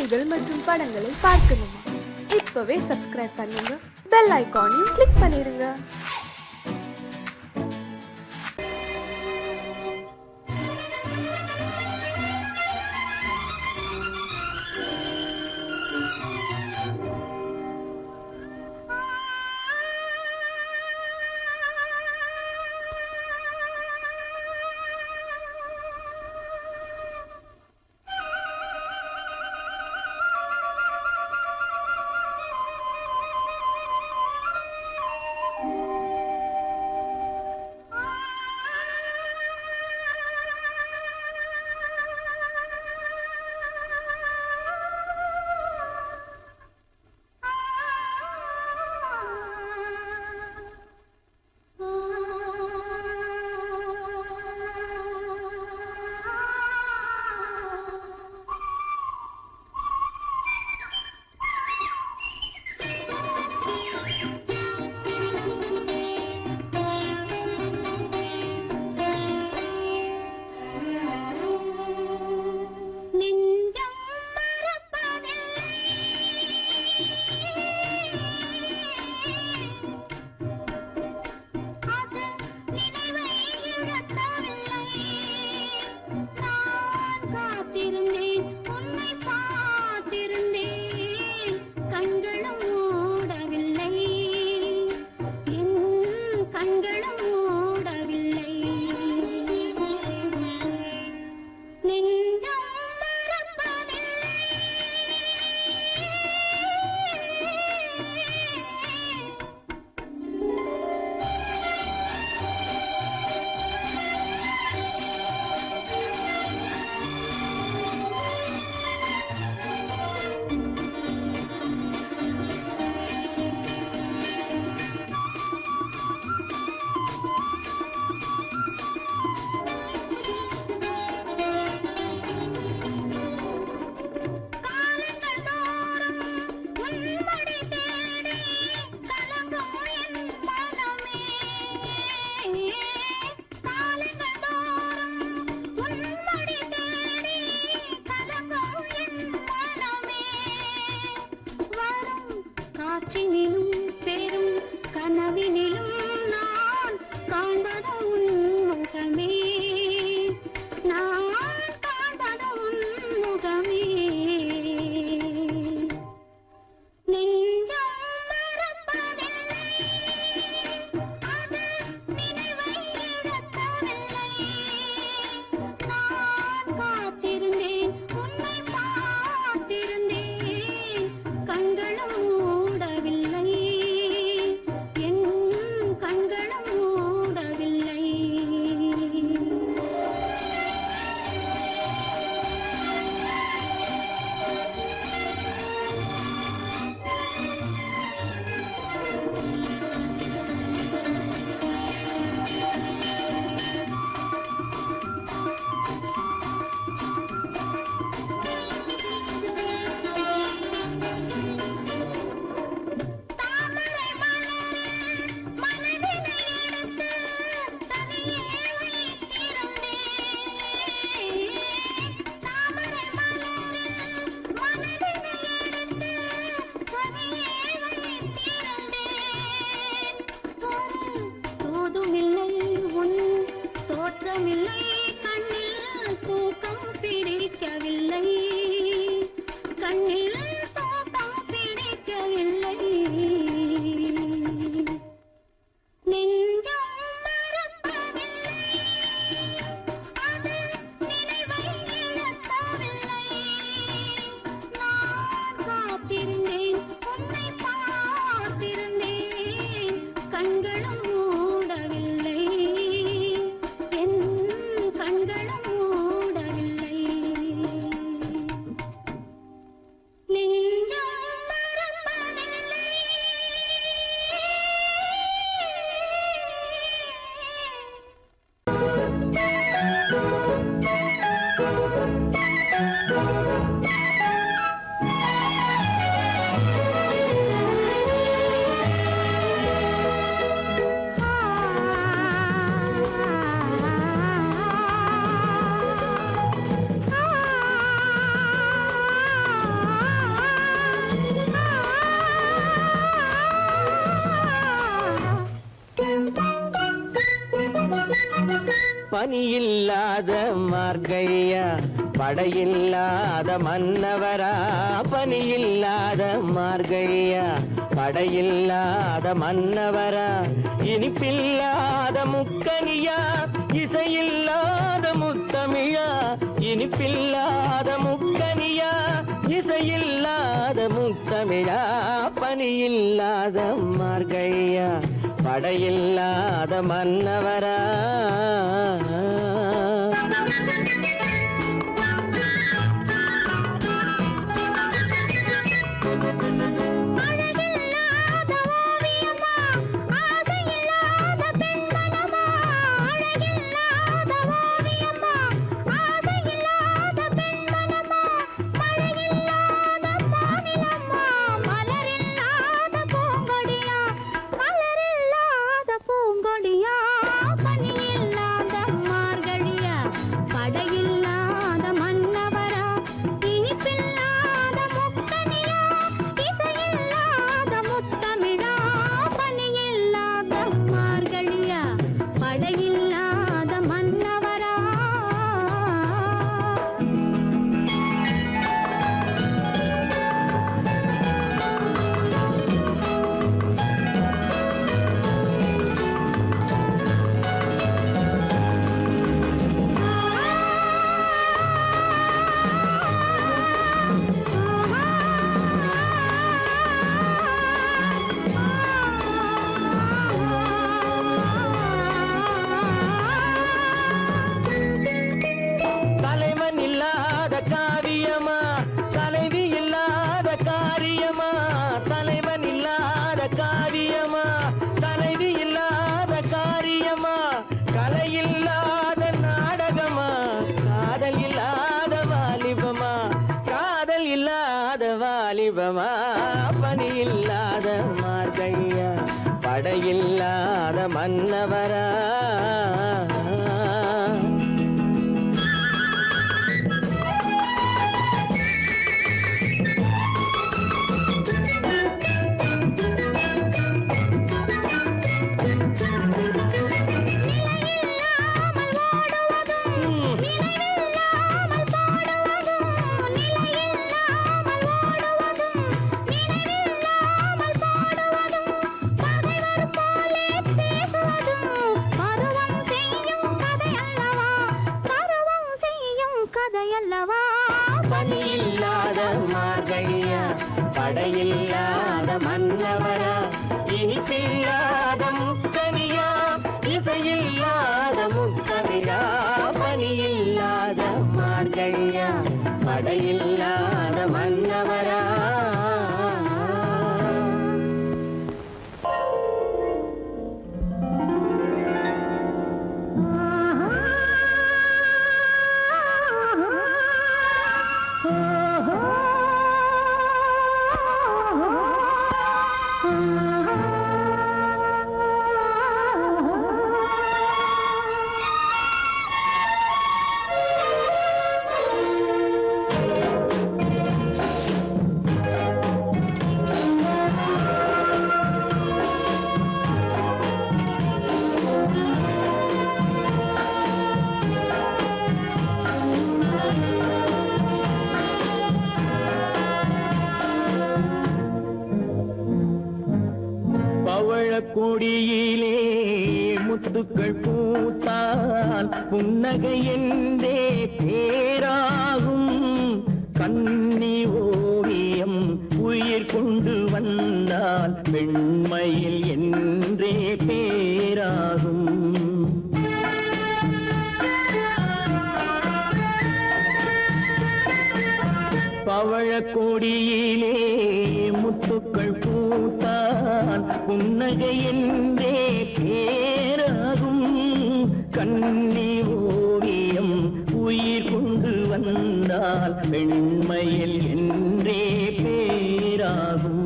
பாடல்கள் மற்றும் படங்களை பார்க்கணுமா? இப்பவே சப்ஸ்கிரைப் பண்ணுங்க, பெல் ஐகானையும் கிளிக் பண்ணிருங்க. பனியில்லாத மார்கழியா படையில்லாத மன்னவரா பனியில்லாத மார்கழியா படையில்லாத மன்னவரா இனிப்பில்லாத முக்கனியா இசையில்லாத முத்தமிழா இனிப்பில்லாத முக்கனியா இசையில்லாத முத்தமிழா பனியில்லாத மார்கழியா படையில்லாத மன்னவரா வாலிபமா பனியில்லாத மார்கழியா படையில்லாத மன்னவரா பனியில்லாத மார்கழியா படையில்லாத மன்னவரா இனிப்பில்லாத முக்கனியா இசையில்லாத முத்தமிழா பனியில்லாத மார்கழியா படையில்லாத மன்னவரா கொடியிலே முத்துக்கள் பூத்தால் புன்னகை என்றே பேராகும் கண்ணி ஓவியம் உயிர் கொண்டு வந்தால் வெண்மையில் என்றே பேராகும் பவழக்கொடியிலே முத்துக்கள் பூத்தான் புன்னகை என்றே பேராகும் கண்ணி ஓவியம் உயிர் கொண்டு வந்தால் வெண்மையில் என்றே பேராகும்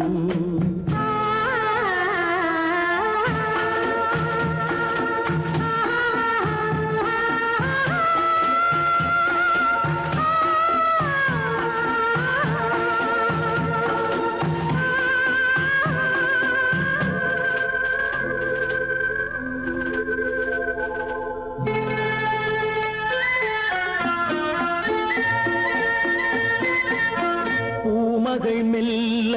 பூமகள் மெல்ல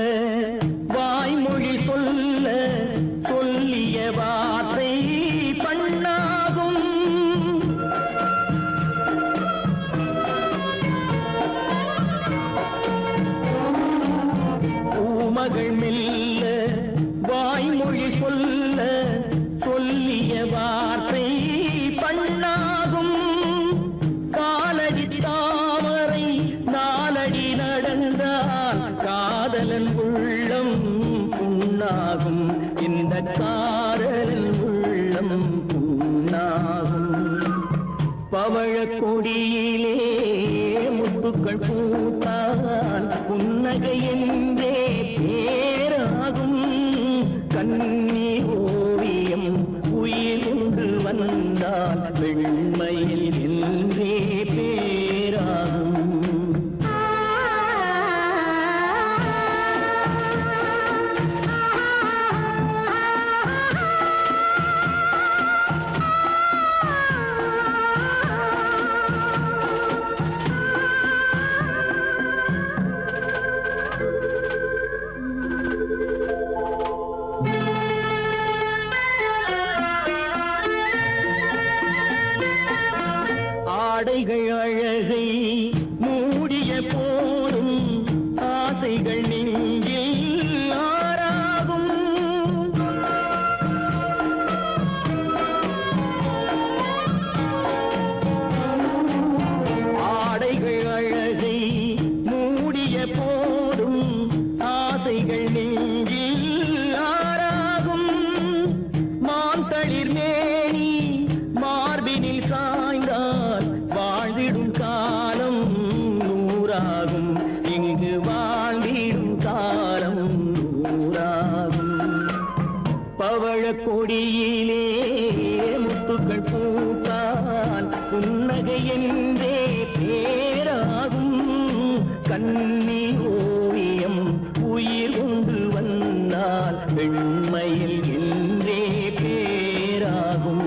வாய்மொழி சொல்ல சொல்லிய வார்த்தை பண்ணாகும். பூமகள் மெல்ல வாய்மொழி சொல்ல சொல்லிய வார்த்தை பண்ணாகும். காலடி தாமரை நாலடி நடந்தால் காதலன் உள்ளம் புண்ணாகும். இந்த காதலன் உள்ளம் புண்ணாகும். பவழ கொடியிலே முத்துக்கள் பூத்தான் புன்னகை என்றே பேராகும். கண்ணி ஓவியம் உயிர் கொண்டு வந்தால் வெண்மையில் என்றே பேராகும். ஆடைகள் அழகை மூடிய போதும் ஆசைகள் நெஞ்சில் ஆறாகும். ஆடைகள் அழகை மூடிய போதும் ஆசைகள் நெஞ்சில் ஆறாகும். மாந்தளிர் மேனி மார்பினில் சாய்ந்தால் வாழ்ந்திடும் காலம் நூறாகும். இங்கு வாழ்ந்திடும் காலம் நூறாகும். பவழ கொடியிலே முத்துக்கள் பூத்தான் புன்னகை என்றே பேராகும். கண்ணி ஓவியம் உயிர் கொண்டு வந்தால் வெண்மையில் என்றே பேராகும்.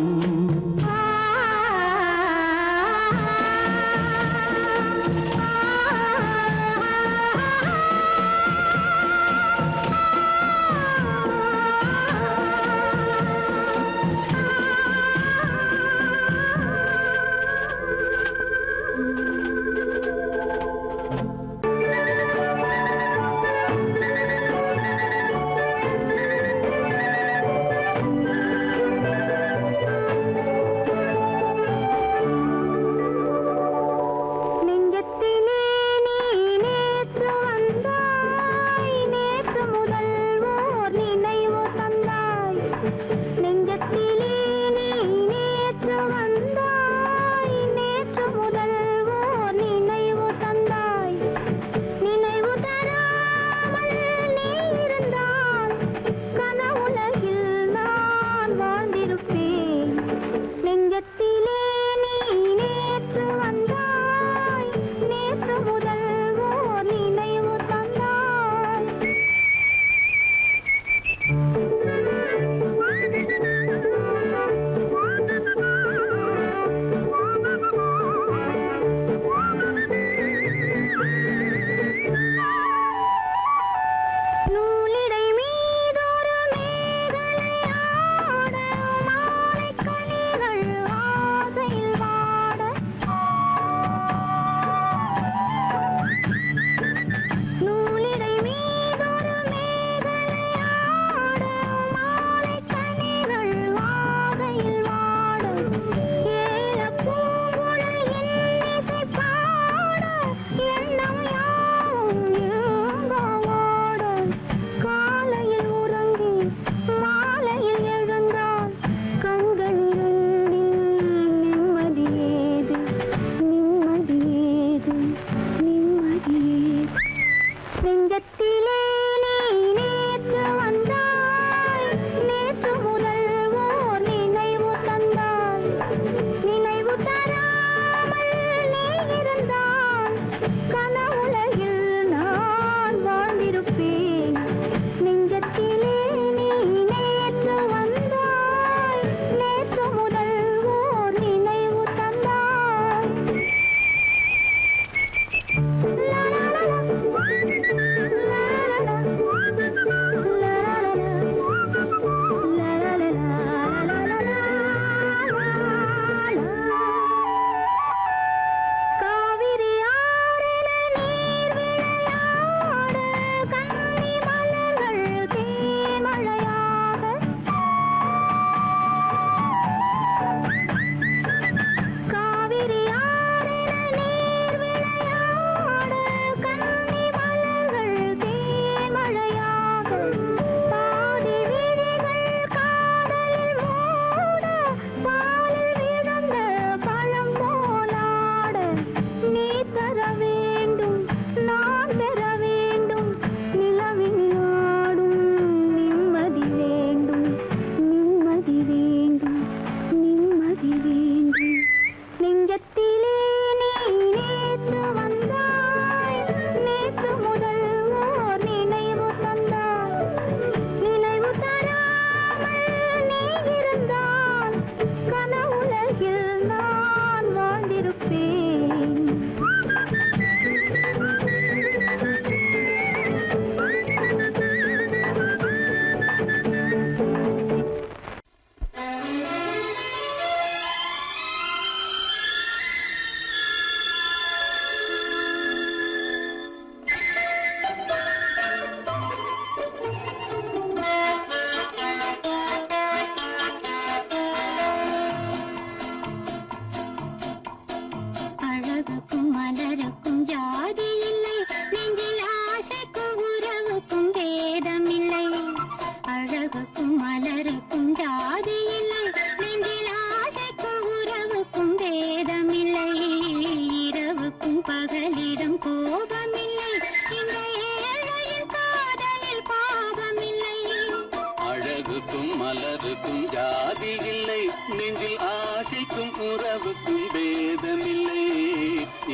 அழகுக்கும் மலருக்கும் ஜாதி இல்லை, நெஞ்சில் ஆசைக்கும் உறவுக்கும் பேதமில்லை.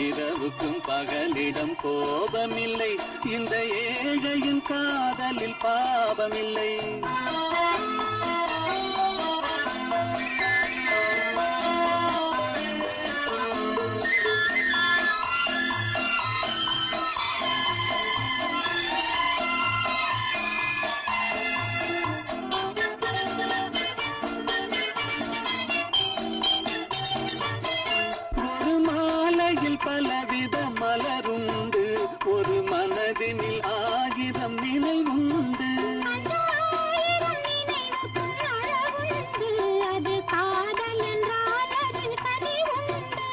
இரவுக்கும் பகலிடம் கோபமில்லை, இந்த ஏழையின் காதலில் பாவமில்லை. பலவித மலருண்டு, ஒரு மனதினில் 1000 நினைவுண்டு. அது காதல் என்றால் அதில் கனிவுண்டு.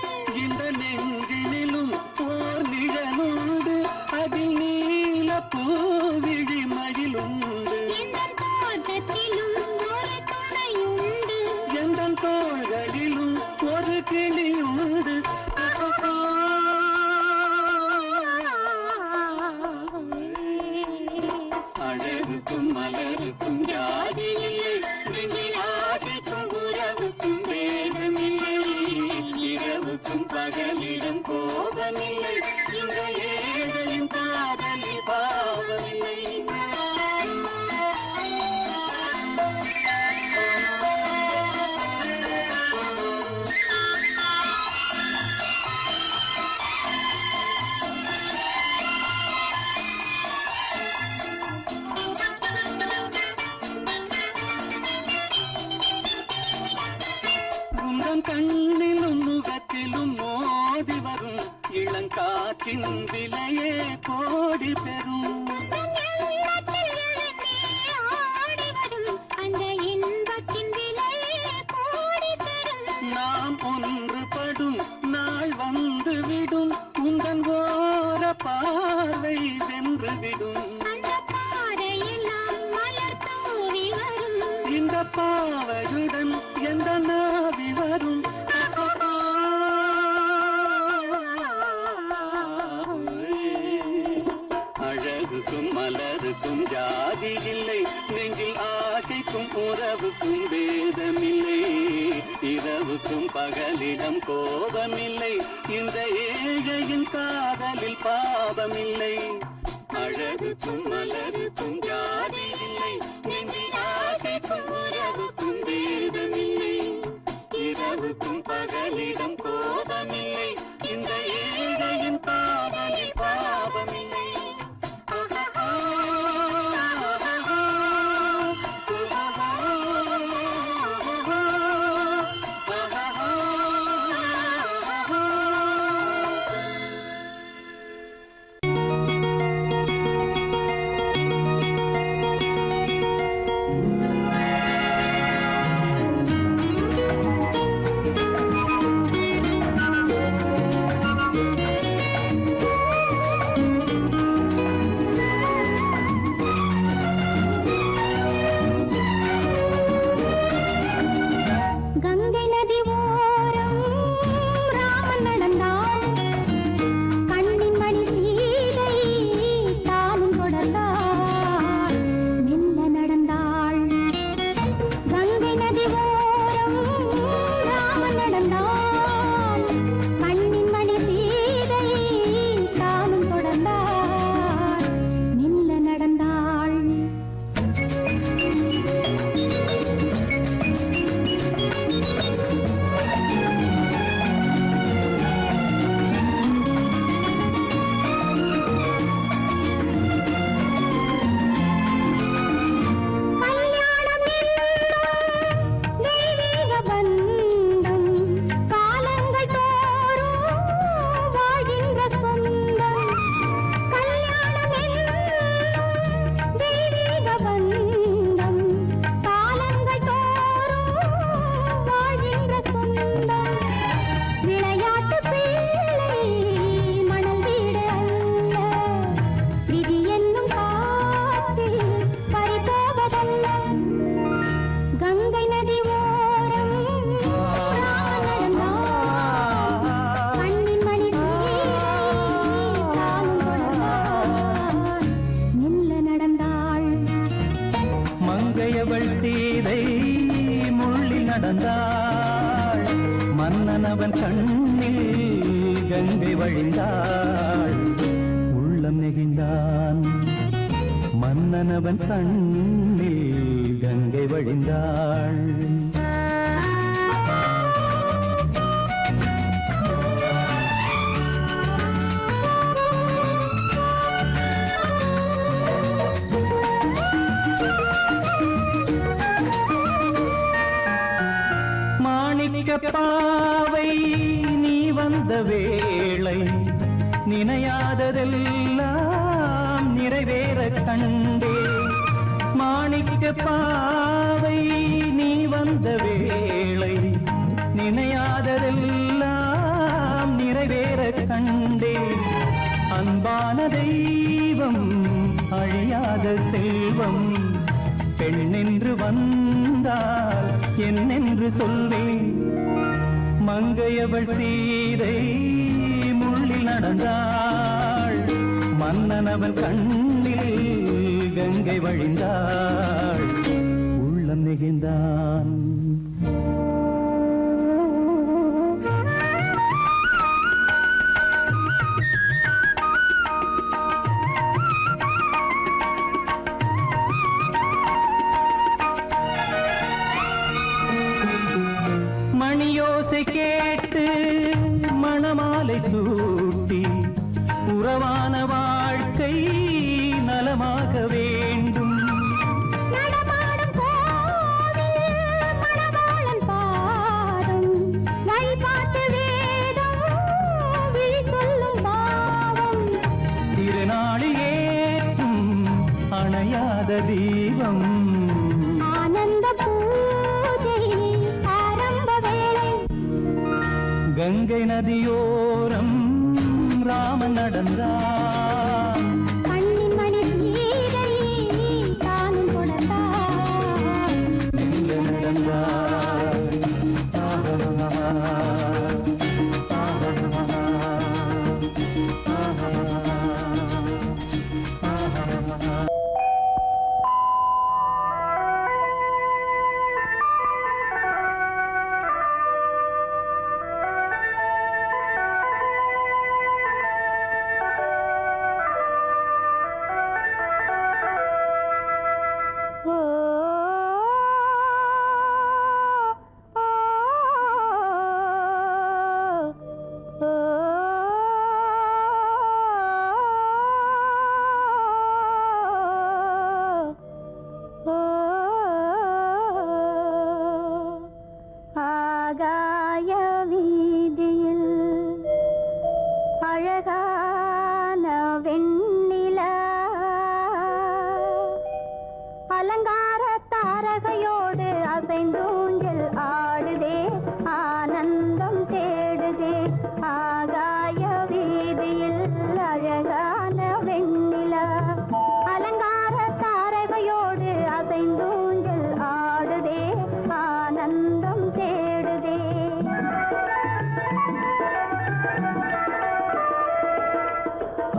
இந்த நெஞ்சினிலும் ஓர் நிழலுண்டு, அதில் நீல பூவிழி மயிலுண்டு. எந்தன் தோட்டத்திலும் ஒரு துணையுண்டு, எந்தன் தோள்களிலும் ஒரு கிளியுண்டு. அழகுக்கும் மலருக்கும் ஜாதி இல்லை, நெஞ்சில் ஆசைக்கும் உறவுக்கும் வேதமில்லை. இரவுக்கும் பகலிடம் கோபமில்லை, இந்த ஏழையின் காதலில் பாவமில்லை. கண்ணிலும் முகத்திலும் மோதி வரும் இளங்காற்றின் விலையே கோடி பெறும். அந்த இன்பத்தின் விலையே கோடி பெறும். நாம் ஒன்றுபடும் நாள் வந்துவிடும், உங்கள் ஓர பார்வை வென்றுவிடும். அந்த பாறையெல்லாம் மலர் தூவி வரும், இந்த பாவையுடன் எந்த நாவி வரும். அழகுக்கும் மலருக்கும் ஜாதி இல்லை, நெஞ்சில் ஆசைக்கும் உறவுக்கும் வேதமில்லை. இரவுக்கும் பகலிடம் கோபமில்லை, இந்த ஏழையின் காதலில் பாவமில்லை. அழகுக்கும் மலருக்கும் ஜாதி இல்லை, நெஞ்சில் ஆசைக்கும் உறவுக்கும் வேதமில்லை. இரவுக்கும் பகலிடம் கோபமில்லை, இந்த ஏழையின் காதலில் பாவமில்லை. நடந்தாள் மன்னனவன் கண்ணில் கங்கை வழிந்தாள் உள்ளம் நெகிழ்ந்தான் மன்னனவன் கண்ணில் கங்கை வழிந்தாள் பாவை நீ வந்த வேளை நினையாததெல்லாம் நிறைவேற கண்டே மாணிக்க பாவை நீ வந்த வேளை நினையாததெல்லாம் நிறைவேற கண்டே அன்பான தெய்வம் அழியாத செல்வம் பெண்ணென்று வந்தால் என்னென்று சொல்வேன் மங்கையவள் சீதை முள்ளில் நடந்தாள் மன்னனவன் கண்ணில் கங்கை வழிந்தாள் உள்ளம் நெகிழ்ந்தான் மணியோசை கேட்டு மணமாலை சூட்டி உறவான வாழ்க்கை நலமாக வேண்டும் நடமாடும் கோவில் மணவாளன் பாதம் வழிபாட்டு வேதம் விழி சொல்லும் பாவம் திருநாளில் ஏற்றும் அணையாத தீபம் ஆனந்த பூஜை ஆரம்ப வேளை கங்கை நதியோரம் ராமன் நடந்தான் கண்ணின் மணி சீதை தானும் தொடர்ந்தாள் எங்க நடந்தாள் ஆகாய வீதியில் அழகான வெண்ணிலா அலங்கார தாரகையோடு அசைந்தூஞ்சல் ஆடுதே ஆனந்தம் தேடுதே ஆகாய வீதியில் அழகான வெண்ணிலா அலங்கார தாரகையோடு அசைந்தூஞ்சல் ஆடுதே ஆனந்தம் தேடுதே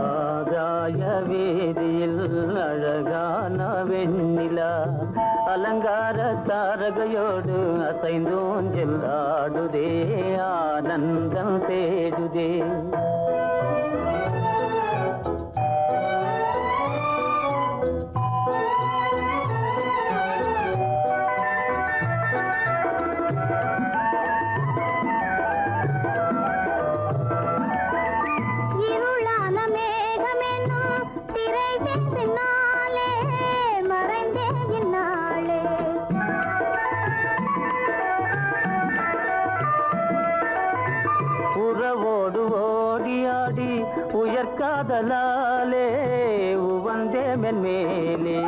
ஆகாய வீதியில் அழகான வெண்ணிலா அலங்கார தாரகையோடு அசைந்தோஞ்சல் ஆடுதே ஆனந்தம் தேடுதே இருளான மேகமென்னும் திரையின் பின்னாலே மறைந்தே இந்நாளே உறவோடு ஓடியாடி உயர்காதலாலே உவந்தே மென்மேலே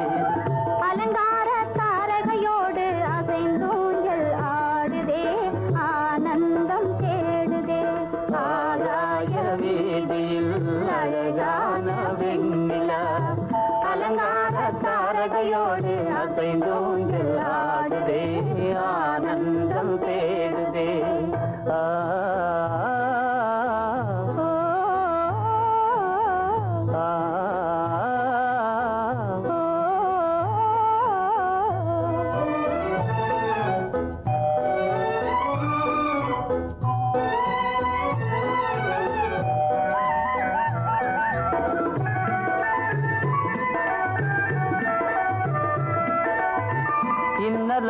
அலங்கார தாரகையோடு அசைந்தூஞ்சல் ஆடுதே ஆனந்தம் தேடுதே ஆகாய வீதியில் அழகான வெண்ணிலா அலங்கார தாரகையோடு அசைந்தோஞ்சல் ஆடுதே ஆனந்தம் தேடுதே ஆ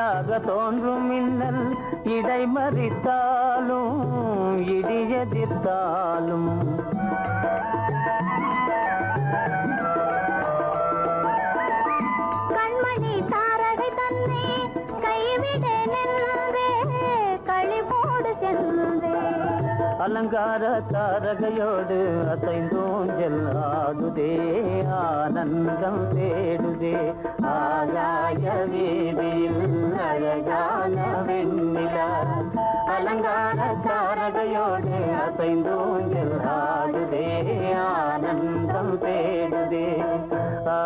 இணையாக தோன்றும் மின்னல் இடைமறித்தாலும் இடியெதிர்த்தாலும் கண்மணி தாரகை தன்னை கைவிட நின்றே களிபோடு சென்றே அலங்கார தாரகையோடு அசைந்தோஞ்சல் ஆடுதே ஆனந்தம் தேடுதே ஆகாய வீதியில் அழகான வெண்ணிலா அலங்கார தாரகையோடு அசைந்தோஞ்சல் ஆடுதே ஆனந்தம் தேடுதே ஆ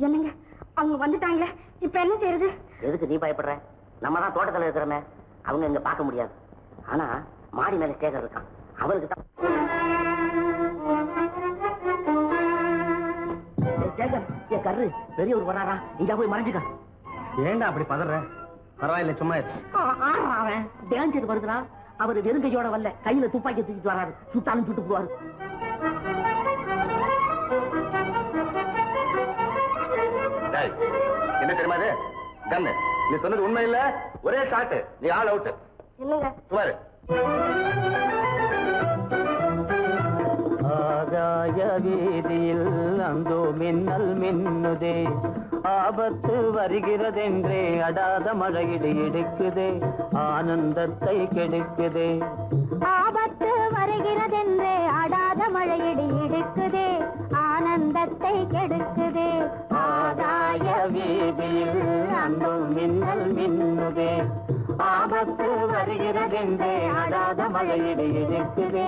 என்னங்க அவங்க வந்துட்டாங்களே இப்ப என்ன செய்யறது? எதுக்கு நீ பயப்படுற? நம்ம தான் தோட்டத்துல இருக்கிறோமே, அவங்க இங்க பார்க்க முடியாது. ஆனா மாடி மேல ஸ்டேகர் இருக்கான், அவருக்கு தான். கரு பெரியவர் வராரா, இங்க போய் மறைஞ்சுக்க. ஏண்டா அப்படி பதற? பரவாயில்ல, சும்மா அவன் டேஞ்சர் வருதுனா, அவர் வெறுங்கையோட வரல, கையில துப்பாக்கி தூக்கிட்டு வராரு. சுட்டாலும் சுட்டு போவாரு. என்ன தெரியுமா இது? கண்ணு, நீ சொன்னது உண்மை இல்ல, ஒரே ஷாட், நீ ஆல் அவுட். இல்லங்க சுமாரு. ஆகாய வீதியில் அந்தோ மின்னல் மின்னுதே, ஆபத்து வருகிறதென்றே அடாத மழையிடு எடுக்குதே, ஆனந்தத்தை கெடுக்குதே. ஆபத்து வருகிறதென்றே அடாத மழையிடி இடுக்குதே, ஆனந்தத்தை கெடுக்குதே. ஆகாய வீதியில் அந்தோ மின்னல் மின்னுதே, ஆபத்து வருகிறதென்றே அடாத மழையிடு எடுக்குதே,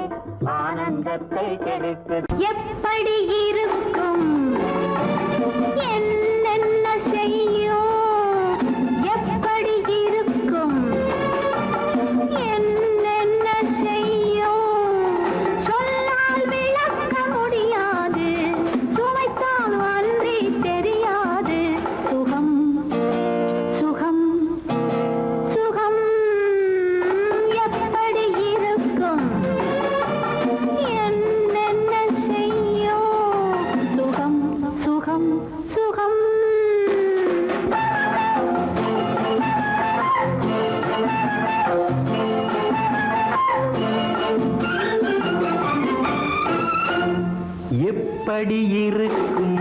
ஆனந்தத்தை கெடுக்குதே. எப்படி இருக்கும் என்னென்ன செய்யும், எப்படி இருக்கும் என்னென்ன செய்யும், சொல்லால் விளக்க முடியாது, சுவைத்தால் அன்றி தெரியாது. சுகம் சுகம் சுகம் எப்படி இருக்கும் என்னென்ன செய்யும், சுகம் சுகம் சுகம். எப்படி இருக்கும்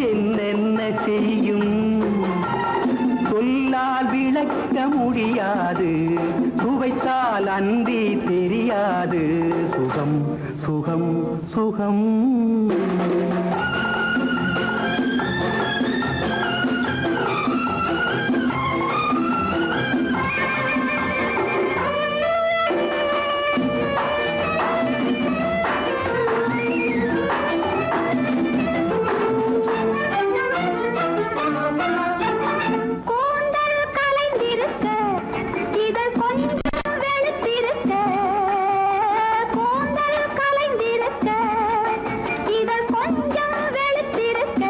என்னென்ன செய்யும், சொல்லால் விளக்க முடியாது, சுவைத்தால் அன்றி தெரியாது. சுகம் சுகம் சுகம். கூந்தல் கலைந்திருக்க, இதழ் கொஞ்சம் வெளுத்திருக்க, கூந்தல் கலைந்திருக்க, இதழ் கொஞ்சம் வெளுத்திருக்க,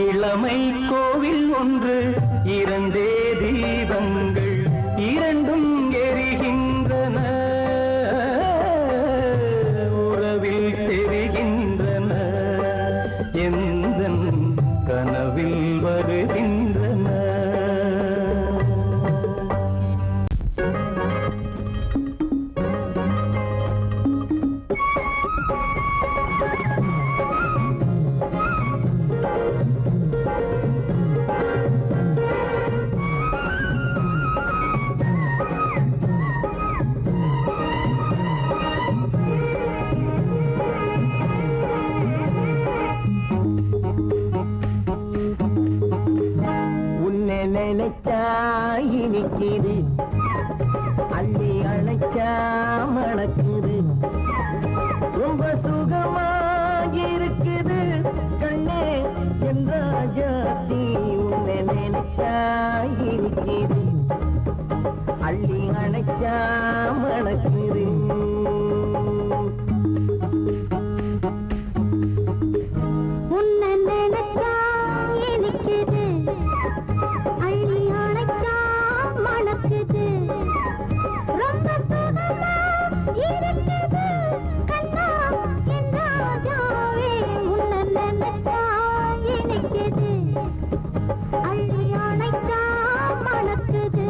இளமை கோவில் ஒன்று இரண்டே தீபங்கள் இரண்டும் எரிகின்றன உறவில் தெரிகின்றன எந்தன் கனவில் வருகின்றன நினைச்சா இனிக்குது அள்ளி அணைச்சா மணக்குது ரொம்ப சுகமாயிருக்குது கண்ணே என் ராஜாத்தி உன்னை நினைச்சா இனிக்குது அள்ளி அணைச்சா மணக்குது உன்னை நினைச்சா இனிக்குது அள்ளி அணைச்சா மணக்குது ரொம்ப சுகமா இருக்குது கண்ணா என் ராஜாவே உன்னை நினைச்சா இனிக்குது அள்ளி அணைச்சா மணக்குது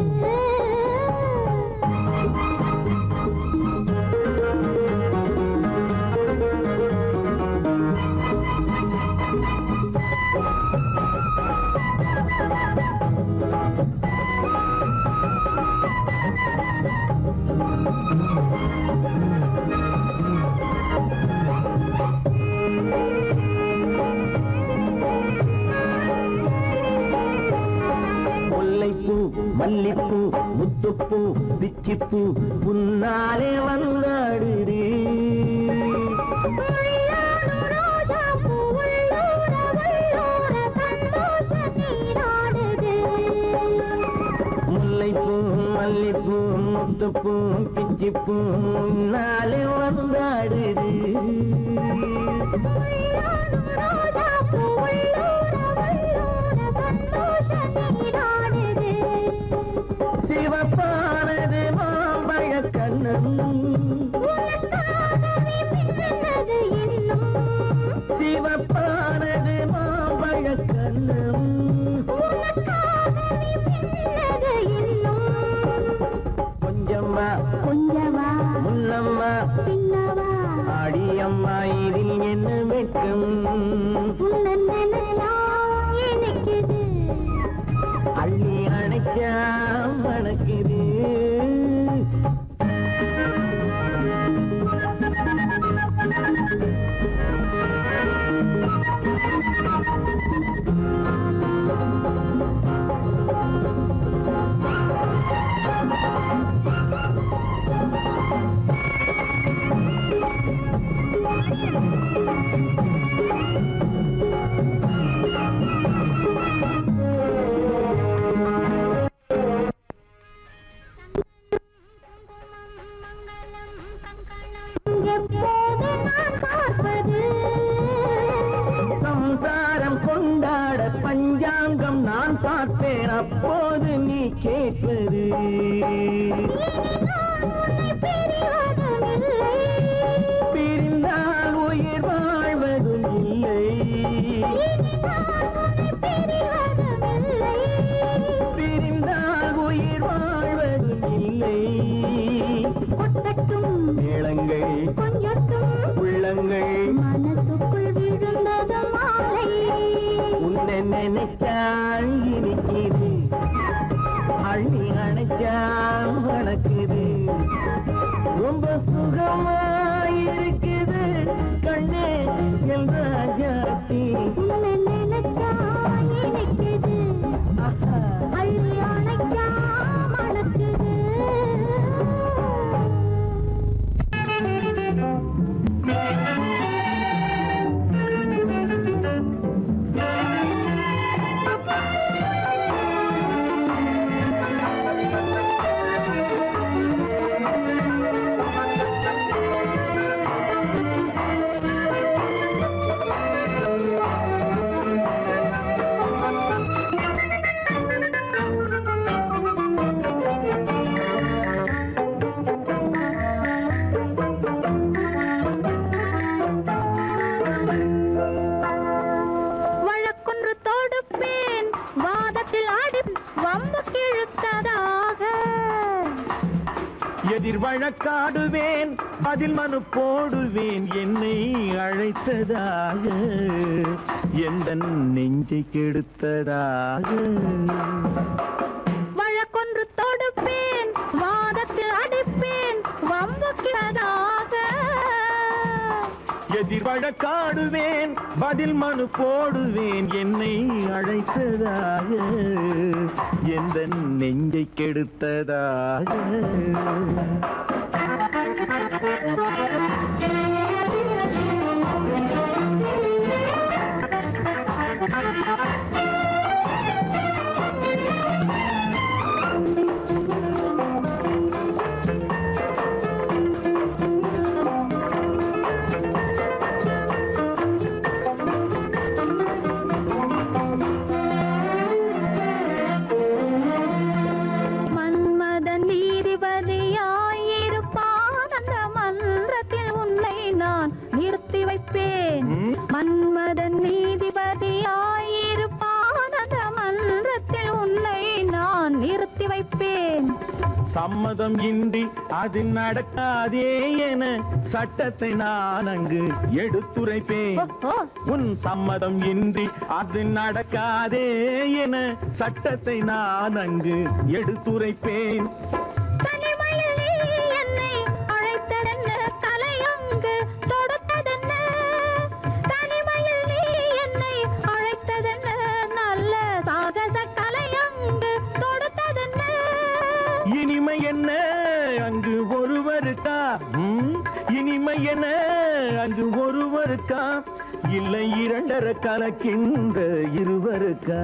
முல்லைப்பூ மல்லிப்பூ முத்துப்பூ பிச்சிப்பூ உன்னாலே வந்தாடுது முல்லைப்பூ மல்லிப்பூ முத்துப்பூ பிச்சிப்பூ உன்னாலே வந்தாடுது சிவப்பானது மாம்பழ கண்ணம் சிவப்பானது மாம்பழ கண்ணம் கொஞ்சம்மா கொஞ்சமா முன்னம்மா பின்னவா ஆடியம்மா இதில் என்ன வெட்கம் உன்னை நினைச்சா இனிக்குது அள்ளி அணைச்சா மணக்குது எப்போது நான் பார்ப்பது சம்சாரம் கொண்டாட பஞ்சாங்கம் நான் பார்ப்பேன் அப்போது நீ கேட்பது பிரிந்தால் உயிர் வாழ்வதும் இல்லை பிரிந்தால் உயிர் வாழ்வதும் இல்லை கொட்டட்டும் மேளங்கள் கொஞ்சட்டும் உள்ள உள்ளங்கள் மனசுக்குள் விழுந்தது மாலை உன்னை நினைச்சால் இனிக்குது அள்ளி அணைச்சால் வணக்குது ரொம்ப சுகமாயிருக்குது கண்ணே என் ராஜாத்தி உன்னை நினைச்சா இனிக்குது அள்ளி அணைச்சா மணக்குது வழக்கொன்று தொடுப்பேன் வாதத்தில் ஆடி வம்பு கிழுத்ததாக எதிர் வழக்காடுவேன் அதில் மனு போடுவேன் என்னை அழைத்ததாக எந்த நெஞ்சை கெடுத்ததாக வழக்கொன்று தொடுப்பேன் வாதத்தில் அடிப்பேன் வம்பு கிழதாக எதிர் வழக்காடுவேன் பதில் மனு போடுவேன் என்னை அழைத்ததாக எந்த நெஞ்சை கெடுத்ததாக மன்மதன் நீதிபதியாயிருப்பான் அந்த மன்றத்தில் உன்னை நான் நிறுத்தி வைப்பேன் மன்மதன் நீதிபதியாயிருப்பான் அந்த மன்றத்தில் உன்னை நான் நிறுத்தி வைப்பேன் சம்மதம் இன்றி அது நடக்காதே என சட்டத்தை நான் அங்கு எடுத்துரைப்பேன் உன் சம்மதம் இன்றி அது நடக்காதே என சட்டத்தை நான் அங்கு எடுத்துரைப்பேன் தனிமையில் நீ என்னை அழைத்ததென்ன தலையங்கு தொடுத்ததென்ன தனிமையில் நீ என்னை அழைத்ததென்ன நல்ல சாகச தலையங்கு தொடுத்ததென்ன இனிமை என்ன அங்கு ஒருவருக்கா இனிமை என்ன அங்கு ஒருவருக்கா இல்லை இரண்டரை கலக்கின்ற இருவருக்கா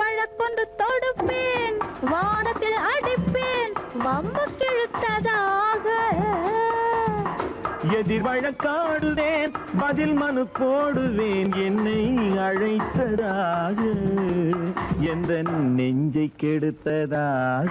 வழக்கொண்டு தொடுப்பேன் வானத்தில் அடிப்பேன் வம்பு கிழுத்ததாக எதிர் வழக்காடுவேன் பதில் மனு போடுவேன் என்னை அழைத்ததாக எந்த நெஞ்சை கெடுத்ததாக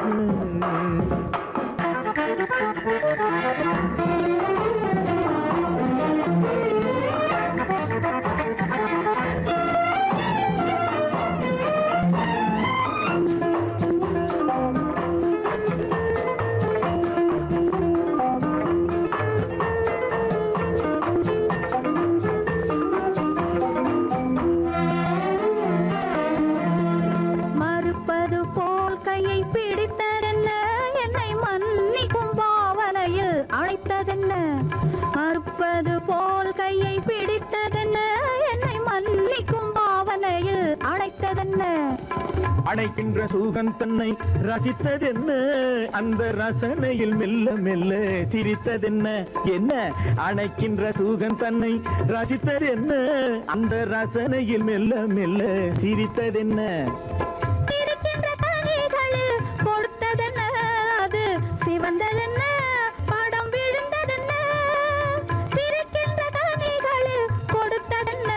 மறுப்பது போல் கையை பிடித்ததென்ன என்னை மன்னிக்கும் பாவனையில் அழைத்ததென்ன மறுப்பது போல் கையை பிடித்ததென்ன என்னை மன்னிக்கும் பாவனையில் அழைத்ததென்ன அணைக்கின்ற சூகன் தன்னை ரசித்ததென்ன அந்த ரசனையில் மெல்ல மெல்ல சிரித்ததென்ன என்ன அணைக்கின்ற சூகன் தன்னை ரசித்ததென்ன அந்த ரசனையில் மெல்ல மெல்ல சிரித்ததென்ன இருக்கின்ற கனிகளில் கொடுத்ததென்ன அது சிவந்ததென்ன படம் விழுந்ததென்ன இருக்கின்ற கனிகளில் கொடுத்ததென்ன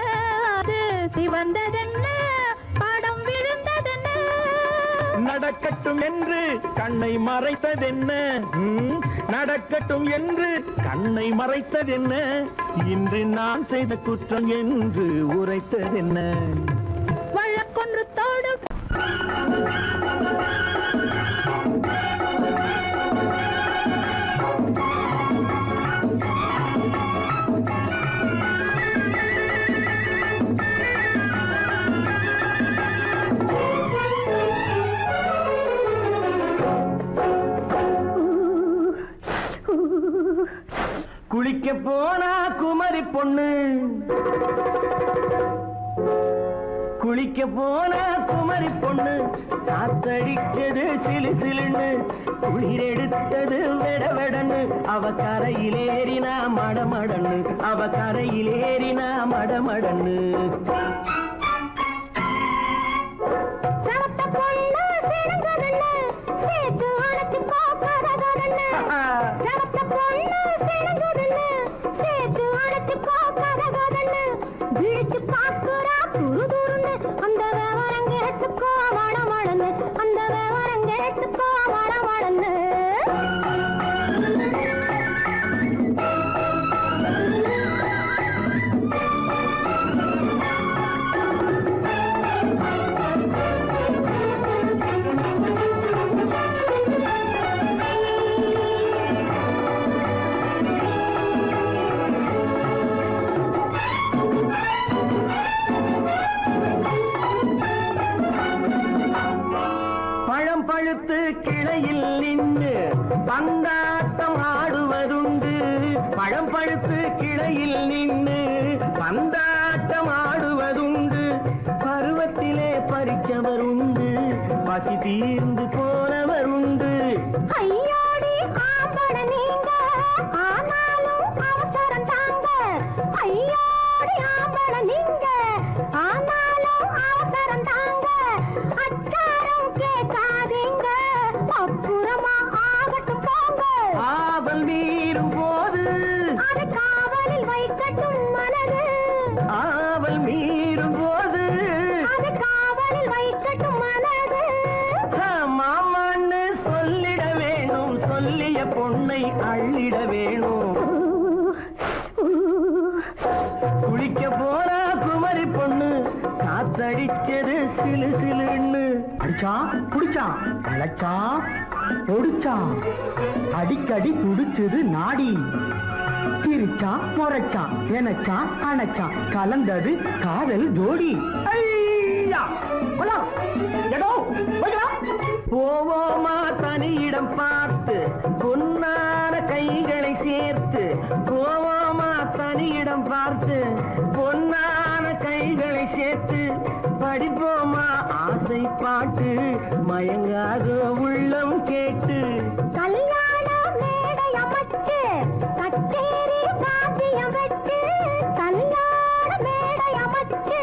அது சிவந்ததென்ன படம் விழுந்ததென்ன நடக்கட்டும் என்று கண்ணை மறைத்ததென்ன நடக்கட்டும் என்று கண்ணை மறைத்ததென்ன இன்று நான் செய்த குற்றம் என்று உரைத்ததென்ன வழக்கொன்று தோடு குளிக்க போனா குமரி பொண்ணு, குளிக்க போனா குமரி பொண்ணு, காத்தடிச்சது சிலு சிலுன்னு, குளிர் எடுத்தது வெட வெடன்னு, அவ கரையிலேறினா மடமடன்னு, அவ கரையிலேறினா மடமடன்னு. பழுத்து கிளையில் நின்று பந்தாட்டம் ஆடுவதுண்டு, பழம் பழுத்து கிளையில் நின்று பந்தாட்டம் ஆடுவதுண்டு, பருவத்திலே பறிச்சவர் உண்டு, பசி தீர்ந்து போனவர் உண்டு. ஐயோடி ஆம்பட நீங்க ஆனாலும் அவசரம் தாங்க, ஐயோடி ஆம்பட நீங்க ஆனாலும் அவசரம் தாங்க, அச்சாரம் கேட்காதீங்க அப்புறமா ஆகட்டும் போங்க. ஆவல் மீறும் போது அது காவலில் வைக்கட்டும் மனது, ஆவல் மீறும் போது அது காவலில் வைக்கட்டும் மனது. மாமான்னு சொல்லிட வேணும், சொல்லிய பொண்ணை அள்ளிட வேணும். குளிக்க போனா குமரி பொண்ணு, காத்தடிச்சது சிலு சிலுன்னு, அடிச்சான் குடிச்சான் அழைச்சான் ஒடிச்சான், அடிக்கடி துடிச்சது நாடி, சிரிச்சான் முறைச்சான் நினைச்சான் அணைச்சான், கலந்தது காதல் ஜோடி. போவோமா தனியிடம் பார்த்து பொன்னான கைகளை சேர்த்து, போவோமா தனியிடம் பார்த்து பொன்னான கைகளை சேர்த்து, படிப்போமா ஆசை பாட்டு மயங்காத உள்ளம் கேட்டு. கல்யாண மேடை அமைச்சு கச்சேரி வாத்தியம் வச்சு, கல்யாண மேடை அமைச்சு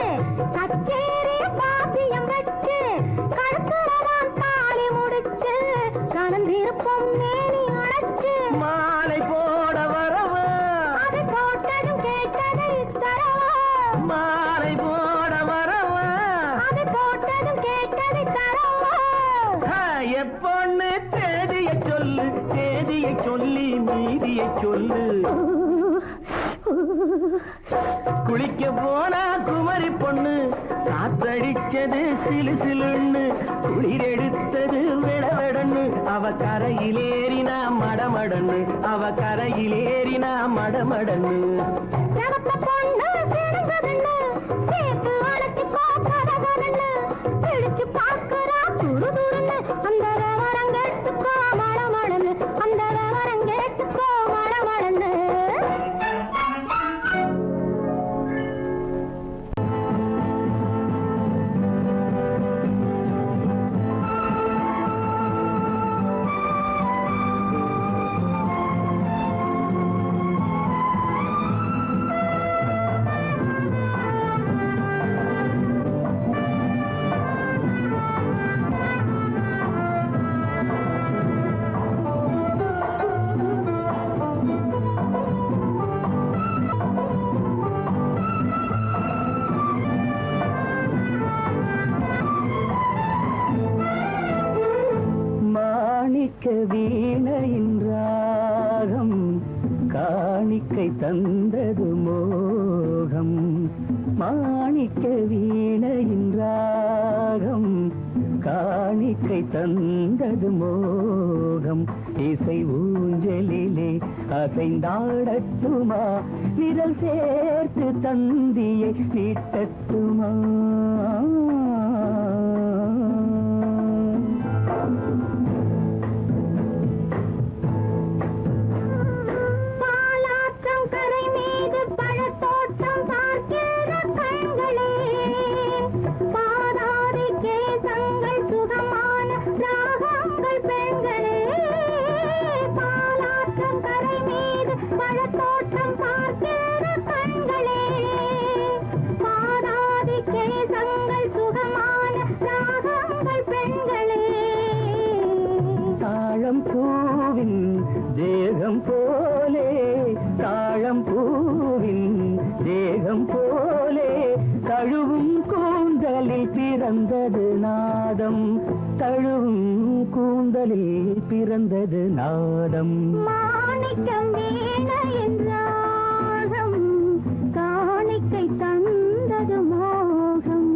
கச்சேரி வாத்தியம் வச்சு, கழுத்துலதான் தாலி முடிச்சு கலந்திருப்போம் மேனி அழைச்சு, மாலை போட வரவா அது போட்டதும் கேட்டதை தரவா, மாலை போட வரவா அது போட்டதும் கேட்டதை தரவா. எப்பொண்ணு தேதிய சொல்லு, தேதிய சொல்லி மீதிய சொல்லு. குளிக்க போனா குமரி பொண்ணு, காத்தடிச்சது சிலு சிலுன்னு, குளிர் எடுத்தது வெடவெடன்னு, அவ கரையிலேறினா மடமடன்னு, அவ கரையிலேறினா மடமடன்னு. செவத்த பொண்ணு சிறந்ததுன்னு சேர்த்து அழைச்சு கோப்பதன்னு, பிடிச்சு பார்க்கறா துரு துருன்னு, அந்த விவரங்கெட்டுக்கோ மடமடன்னு, அந்த விவரங்கெட்டுக்கோ மடமடன்னு. மாணிக்க வீணையின் ராகம் காணிக்கை தந்தது மோகம், மாணிக்க வீணையின் ராகம் காணிக்கை தந்தது மோகம், இசை ஊஞ்சலிலே அசைந்தாடட்டுமா, விரல் சேர்த்து தந்தியை நீட்டட்டுமா. பாலாற்ற பூவின் தேகம் போலே தாழம் பூவின் தேகம் போலே தழுவும் கூந்தலில் பிறந்தது நாதம் தழுவும் கூந்தலில் பிறந்தது நாதம் மாணிக்கம் வீணையின் ராகம் காணிக்கை தந்தது மோகம்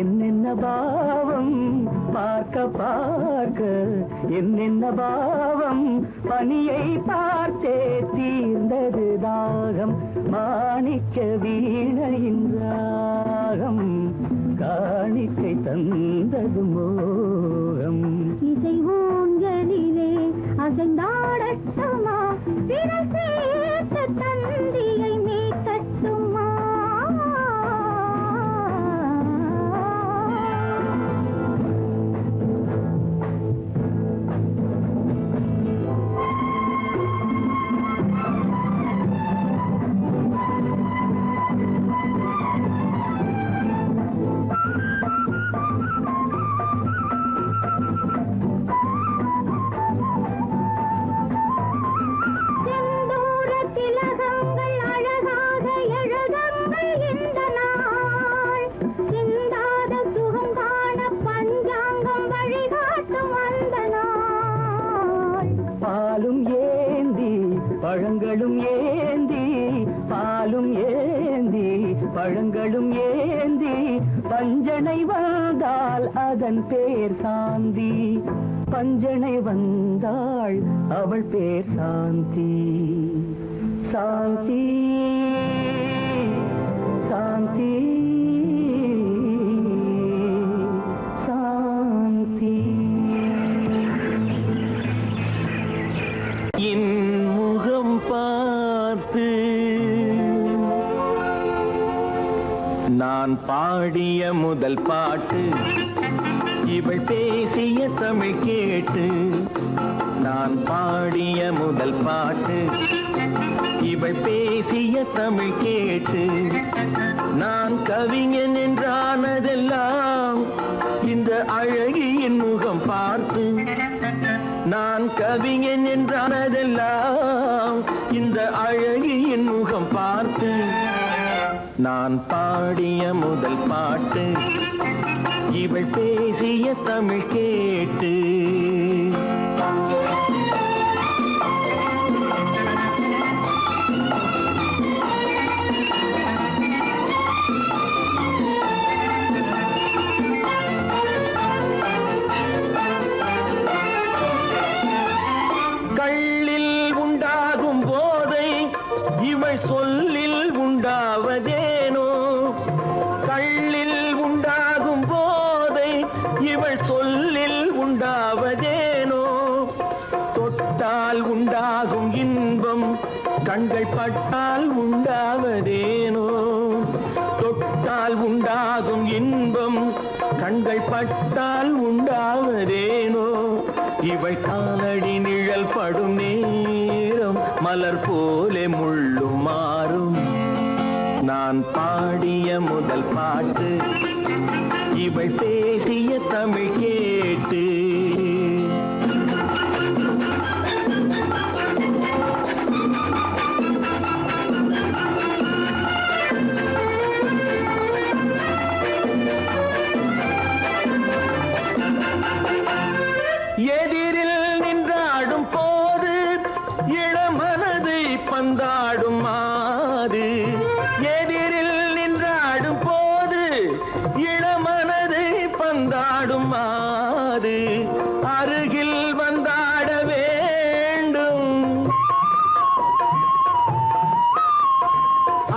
என்னென்ன பாவம் பார்க்க பார்க்க என்னென்ன பாவம் பனியை பார்த்தே தீர்ந்தது தாகம் மாணிக்க வீணையின் ராகம் காணிக்கை தந்தது மோகம் இசை ஊஞ்சலிலே அசைந்தாடட்டுமா விரல் சேர்த்து தந்தியை மீட்டட்டுமா பழங்களும் ஏந்தி பாலும் ஏந்தி பழங்களும் ஏந்தி பஞ்சனை வந்தால் அதன் பேர் சாந்தி பஞ்சனை வந்தாள் அவள் பேர் சாந்தி சாந்தி சாந்தி சாந்தி முகம் பார்த்து நான் பாடிய முதல் பாட்டு இவள் பேசிய தமிழ் கேட்டு நான் பாடிய முதல் பாட்டு இவள் பேசிய தமிழ் கேட்டு நான் கவிஞன் என்றானதெல்லாம் இந்த அழகியின் முகம் பார்த்து நான் கவிஞன் என்றானதெல்லாம் இந்த அழகியின் முகம் பார்த்து நான் பாடிய முதல் பாட்டு இவள் பேசிய தமிழ் கேட்டு சொல்லில் உண்டாவதேனோ கள்ளில் உண்டாகும் போதை இவள் சொல்லில் உண்டாவதேனோ தொட்டால் உண்டாகும் இன்பம் கண்கள் பட்டால் உண்டாவதேனோ தொட்டால் உண்டாகும் இன்பம் கண்கள் பட்டால் உண்டாவதேனோ இவள் காலடி நிழல் படும் நேரம் மலர் போலே முள்ளும் மாறும் நான் பாடிய முதல் பாட்டு இவள் பேசிய தமிழ் கேட்டு எதிரில் நின்றாடும் போது இளமனதை பந்தாடும் மாது. எதிரில் நின்றாடும் போது இளமனதை பந்தாடும் மாது. அருகில் வந்தாட வேண்டும்,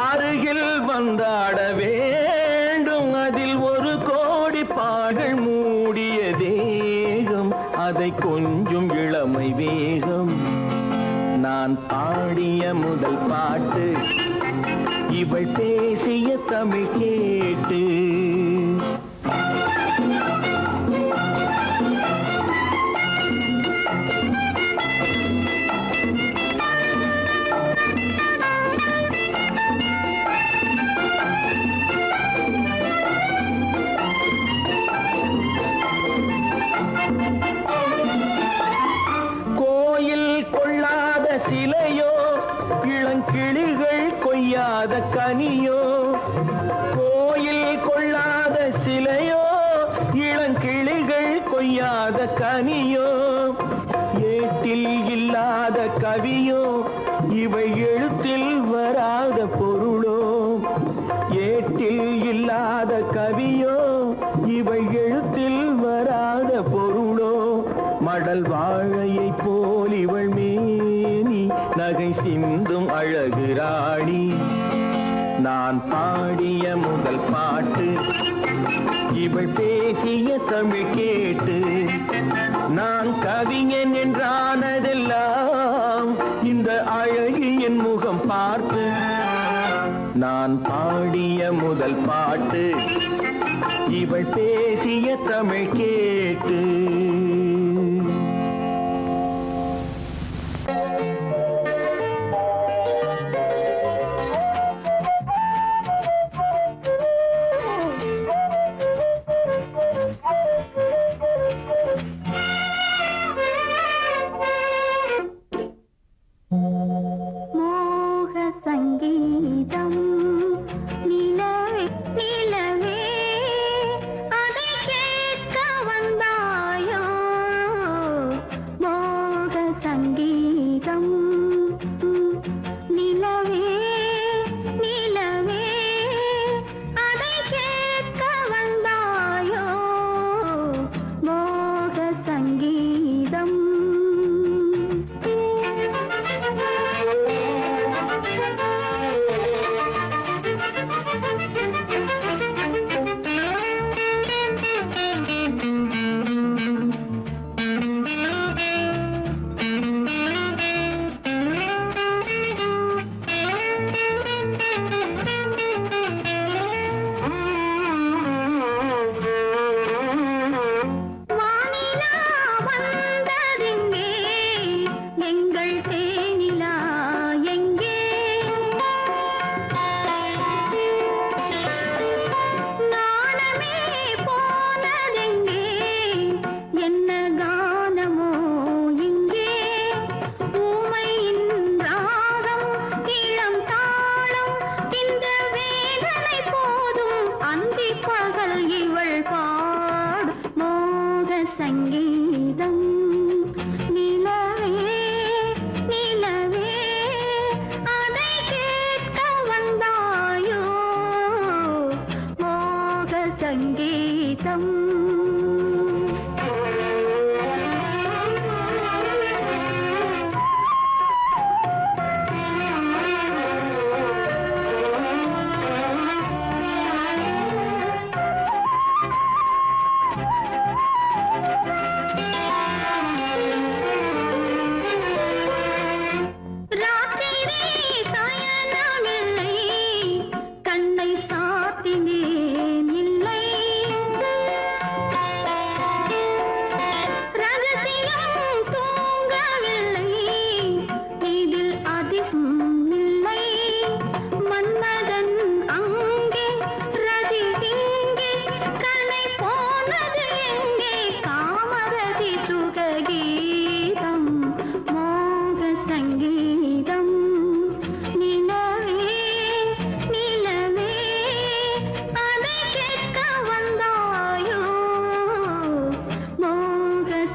அருகில் வந்தாட வேண்டும். அதில் ஒரு கோடி பாடல் மூடிய தேகம், அதை கொஞ்சம் இளமை வேகம். நான் பாடிய முதல் பாட்டு இவள் பேசிய தமிழ் கேட்டு. சிலையோ இளங்கிளிகள் கொய்யாத கனியோ, கோயில் கொள்ளாத சிலையோ இளங்கிளிகள் கொய்யாத கனியோ. ஏட்டில் இல்லாத கவியோ இவை எழுத்தில் வராத பொருளோ. ஏட்டில் இல்லாத கவியோ இவை எழுத்தில் வராத பொருளோ. மடல் வாழையை போல் இவள் மேனி நகை சிந்தும் அழகு ராணி. நான் பாடிய முதல் பாட்டு இவள் பேசிய தமிழ் கேட்டு. நான் கவிஞன் என்றானதெல்லாம் இந்த அழகியின் முகம் பார்த்து. நான் பாடிய முதல் பாட்டு இவள் பேசிய தமிழ் கேட்டு.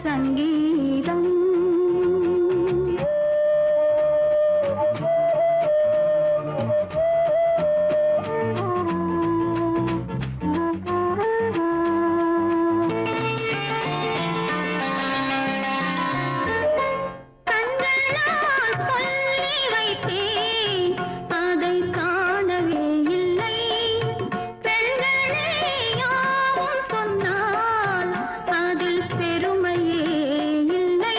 சங்கீதம் கண்களால் சொல்லி வைத்தேன் அதை காணவே இல்லை பெண்களே யாவும் சொன்னால் அதில் பெருமையே இல்லை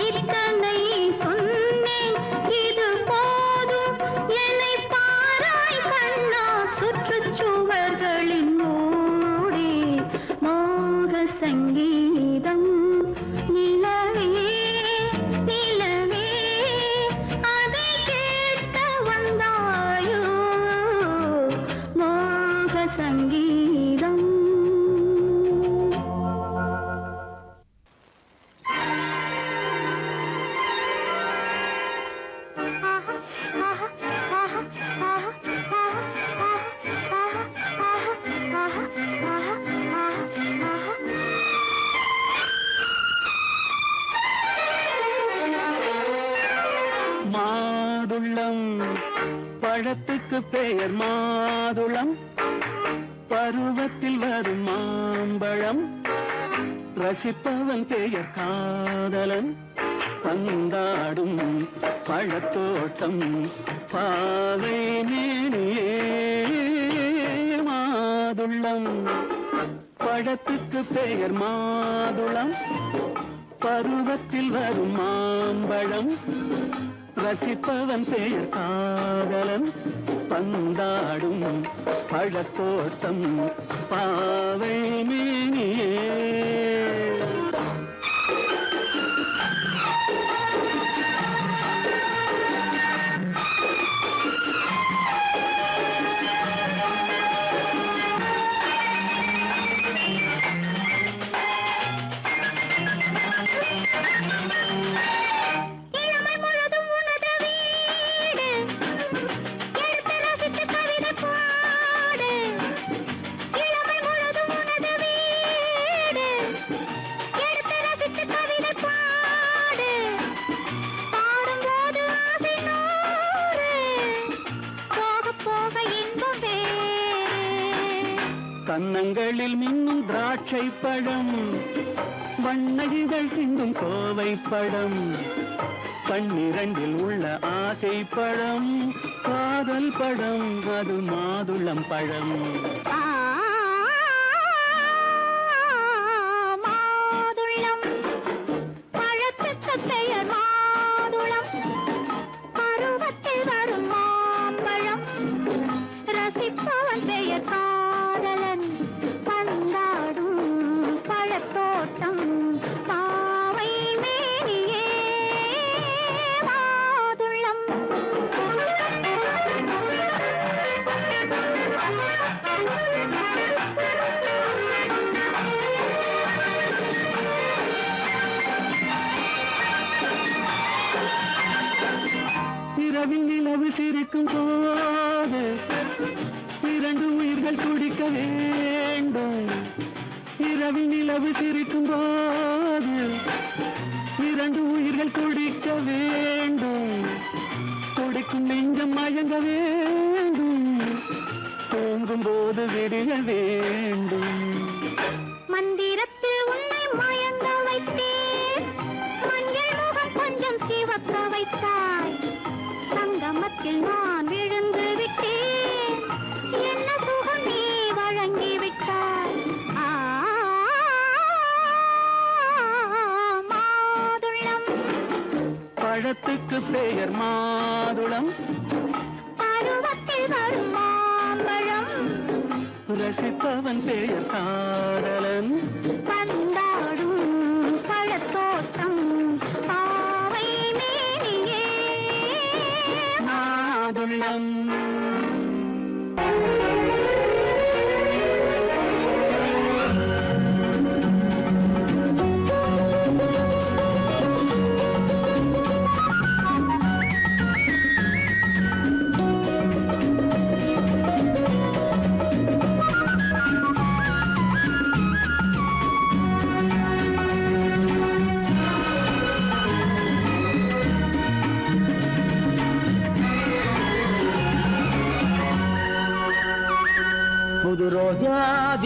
இத்தனை சொன்னேன் இது போதும் என்னை பாராய் கண்ணா சுற்றுச்சுவர்களின் ஊரே மோக சங்கீதம் நிலவே நிலவே அதை கேட்க வந்தாயோ மோக சங்கீதம் மாதுளம் பழத்துக்கு பெயர் மாதுளம் பருவத்தில் வரும் மாம்பழம் ரசிப்பவன் பெயர் காதலன் பந்தாடும் பழத்தோட்டம் பாவை மேனியே மாதுளம் பழத்துக்கு பெயர் மாதுளம் பருவத்தில் வரும் மாம்பழம் ரசிப்பவன் பெயர் காதலன் பந்தாடும் பழத்தோட்டம் பாவை மேனியே இளமை முழுதும் உனது வீடு எடுத்து ரசித்து கவிதை பாடு இளமை முழுதும் உனது வீடு எடுத்து ரசித்து கவிதை பாடு பாடும்போது ஆசை நூறு போக போக இன்பம் வேறு கன்னங்களில் மின்னும் திராட்சை பழம் வண்ணகிகள் சிந்தும் கோவை பழம் கண்ணிரண்டில் உள்ள ஆசை பழம் காதல் பழம் அது மாதுளம் பழம் மாதுளம் பழத்துக்கு பெயர் மாதுளம் பருவத்தில் வரும் மாம்பழம் ரசிப்பவன் பெயர் காதலன் பந்தாடும் பழத்தோட்டம் பாவை மேனியே மாதுளம் இரவில் நிலவு சிரிக்கும் போது இரண்டு உயிர்கள் துடிக்க வேண்டும் இரவில் நிலவு சிரிக்கும் போது இரண்டு உயிர்கள் துடிக்க வேண்டும் துடிக்கும் நெஞ்சம் மயங்க வேண்டும் தூங்கும் போது விடிய வேண்டும் மந்திரத்தில் உன்னை மயங்க வைத்தேன் மஞ்சள் முகம் கொஞ்சம் சிவக்க வைத்தாய் சங்கமத்தில் நான் விழுந்து விட்டேன் என்ன சுகம் நீ வழங்கி விட்டாய் மாதுளம் பழத்துக்கு பெயர் மாதுளம் பருவத்தில் வரும் மாம்பழம் ரசிப்பவன் பெயர் காதலன் பந்தாடும் பழத்தோட்டம் பாவை மேனியே மாதுளம்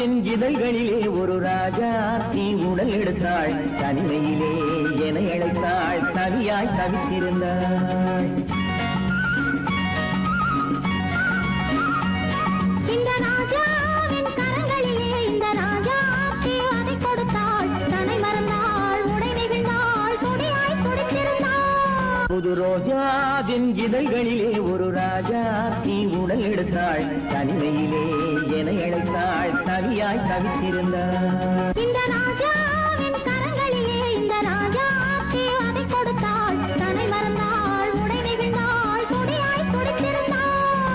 ரோஜாவின் இதழ்களிலே ஒரு ராஜா தீ உடல் எடுத்தாள் தனிமையிலே என அழைத்தாள் தவியாய் தவித்திருந்தாள் இந்த ராஜாவின் கரங்களிலே இந்த ராஜா அதை கொடுத்தாள் தன்னை மறந்தாள் உடை நெகிழ்ந்தாள் துடியாய் துடித்திருந்தாள் புது ரோஜாவின் இதழ்களிலே ஒரு ராஜா தீ உடல் எடுத்தாள் தனிமையிலே என அழைத்தாள் தவியாய் தவித்திருந்தாள் இந்த ராஜாவின் கரங்களிலே இந்த ராஜா அதை கொடுத்தாள் தன்னை மறந்தாள் உடை நெகிழ்ந்தாள் துடியாய் துடித்திருந்தாள்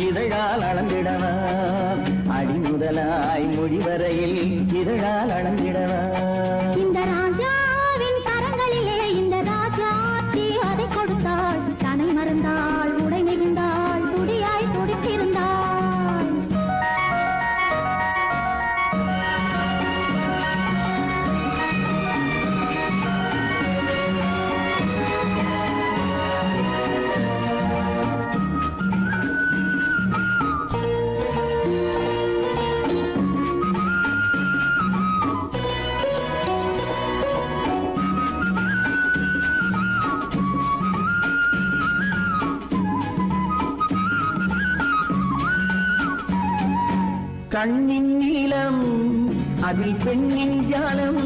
இதழால் அளந்திடவா அடி முதலாய் முடிவரையில் இதழால் அளந்திடவா இந்த ராஜாவின் கரங்களிலே இந்த ராஜாச்சி அதை கொடுத்தாள் தன்னை மறந்தாள் உடை நெகிழ்ந்தாள் துடியாய் துடித்திருந்தாள் கண்ணின் நீளம் அதில் பெண்ணின் ஜாலம்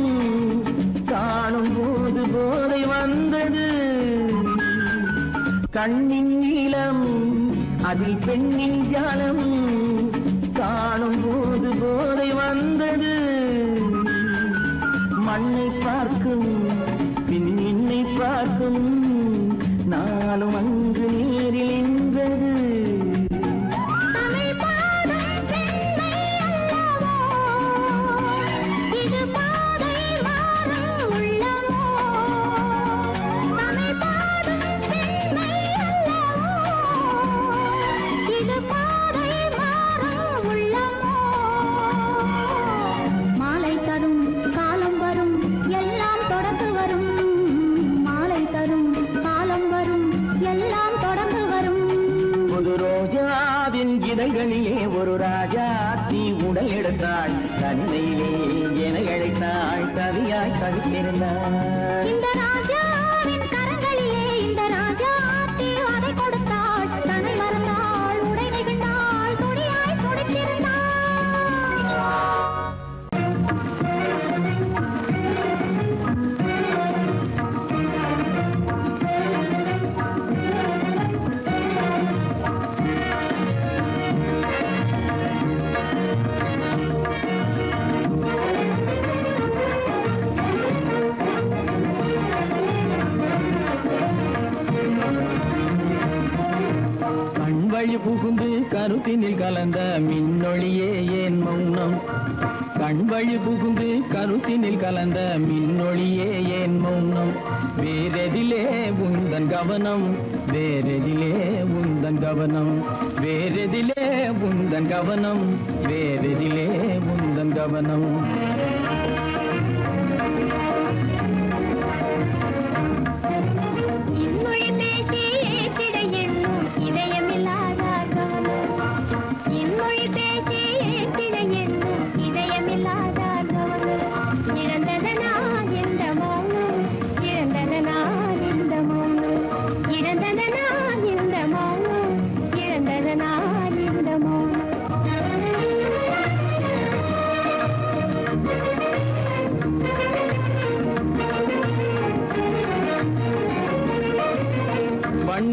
காணும் போது போதை வந்தது கண்ணின் நீளம் அதில் பெண்ணின் ஜாலம் காணும் போது போதை வந்தது மண்ணை பார்க்கும் பின் என்னை பார்க்கும் நானும் அங்கு நேரில் என்றது இதழ்களிலே ஒரு ராஜா தீ உடல் எடுத்தாள் தன்னையிலே என அழைத்தாள் கவியாய் கவித்திருந்தாள் இந்த ராஜாவின் கரங்களிலே இந்த ராஜா அதை கொடுத்தாள் தன்னை மறந்தாள் உடை நெகிழ்ந்தாள் துடியாய் துடித்திருந்தாள் வழி புகுந்து கருத்தினில் கலந்த மின்னொளியே ஏன் மௌனம் கண் வழி புகுந்து கருத்தினில் கலந்த மின்னொளியே ஏன் மௌனம் வேறெதிலே உந்தன் கவனம் வேறெதிலே உந்தன் கவனம் வேறெதிலே உந்தன் கவனம் வேறெதிலே உந்தன் கவனம்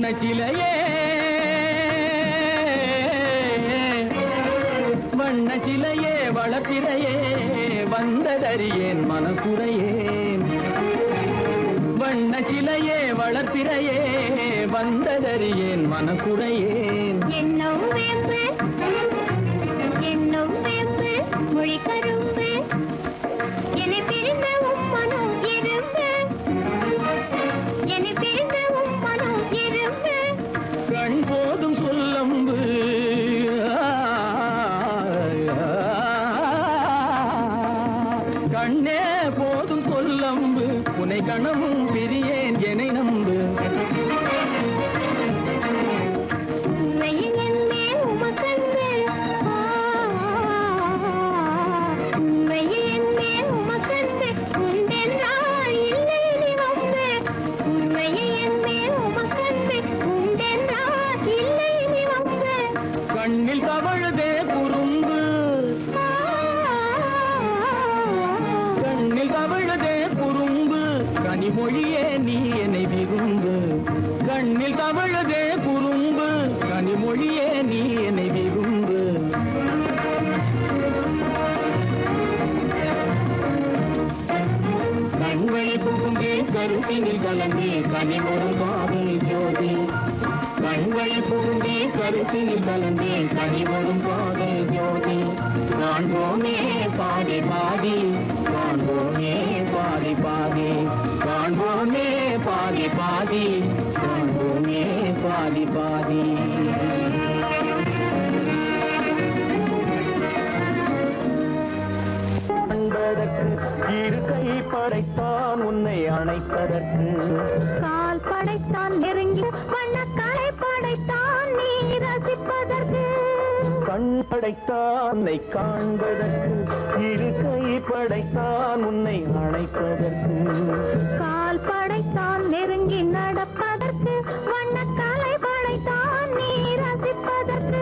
வண்ணச்சிலையே வண்ணச்சிலையே வளர்த்திரையே வந்ததறியேன் மனக்குறையேன் வண்ணச்சிலையே வளர்த்திரையே வந்ததறியேன் மனக்குறையேன் என்னும் வேம்பு மொழி கரும்பு என்னை பிரிந்த உம்மனும் இரும்பு என்னை பிரிந்த உம்மனும் இரும்பு கண் போதும் சொல்லம்பு கண்ணே போதும் சொல்லம்பு உனை கணமும் பிரியேன் என்னை நம்பு உண்மையில் என்னே உமக்கன்று உண்மையில் என்னே உமக்கன்று உண்டென்றால் இல்லை நீ வம்பு உண்மையில் என்னே உமக்கன்று உண்டென்றால் இல்லை நீ வம்பு கண்ணில் தவழுதே குறும்பு கண்ணில் தவழுதே குறும்பு கனிமொழியே நீ என்னை விரும்பு கண்ணில் தவழுதே குறும்பு கனிமொழியே நீ என்னை விரும்பு கண்வழி புகுந்தே கருத்தினில் கலந்தே கனிமொரும் காதல் ஜோதி கண்வழி புகுந்தே கருத்தினில் கலந்தே கனிமொரும் காதல் ஜோதி காண்போமே பாதி பாதி காண்போமே பாதி பாதி காண்போமே பாதி பாதி காண்போமே பாதி பாதி அன்பதற்கு இரு கை படைத்தான் உன்னை அணைப்பதற்கு கால் படைத்தான் நெருங்கி வண்ணக்காலை படைத்தான் நீ ரசிப்பதற்கு கண் படைத்தான் உன்னை காண்பதற்கு இரு கை படைத்தான் உன்னை அணைப்பதற்கு கால் படைத்தான் நெருங்கி நடப்பதற்கு வண்ணக்காலை படைத்தான் நீ ரசிப்பதற்கு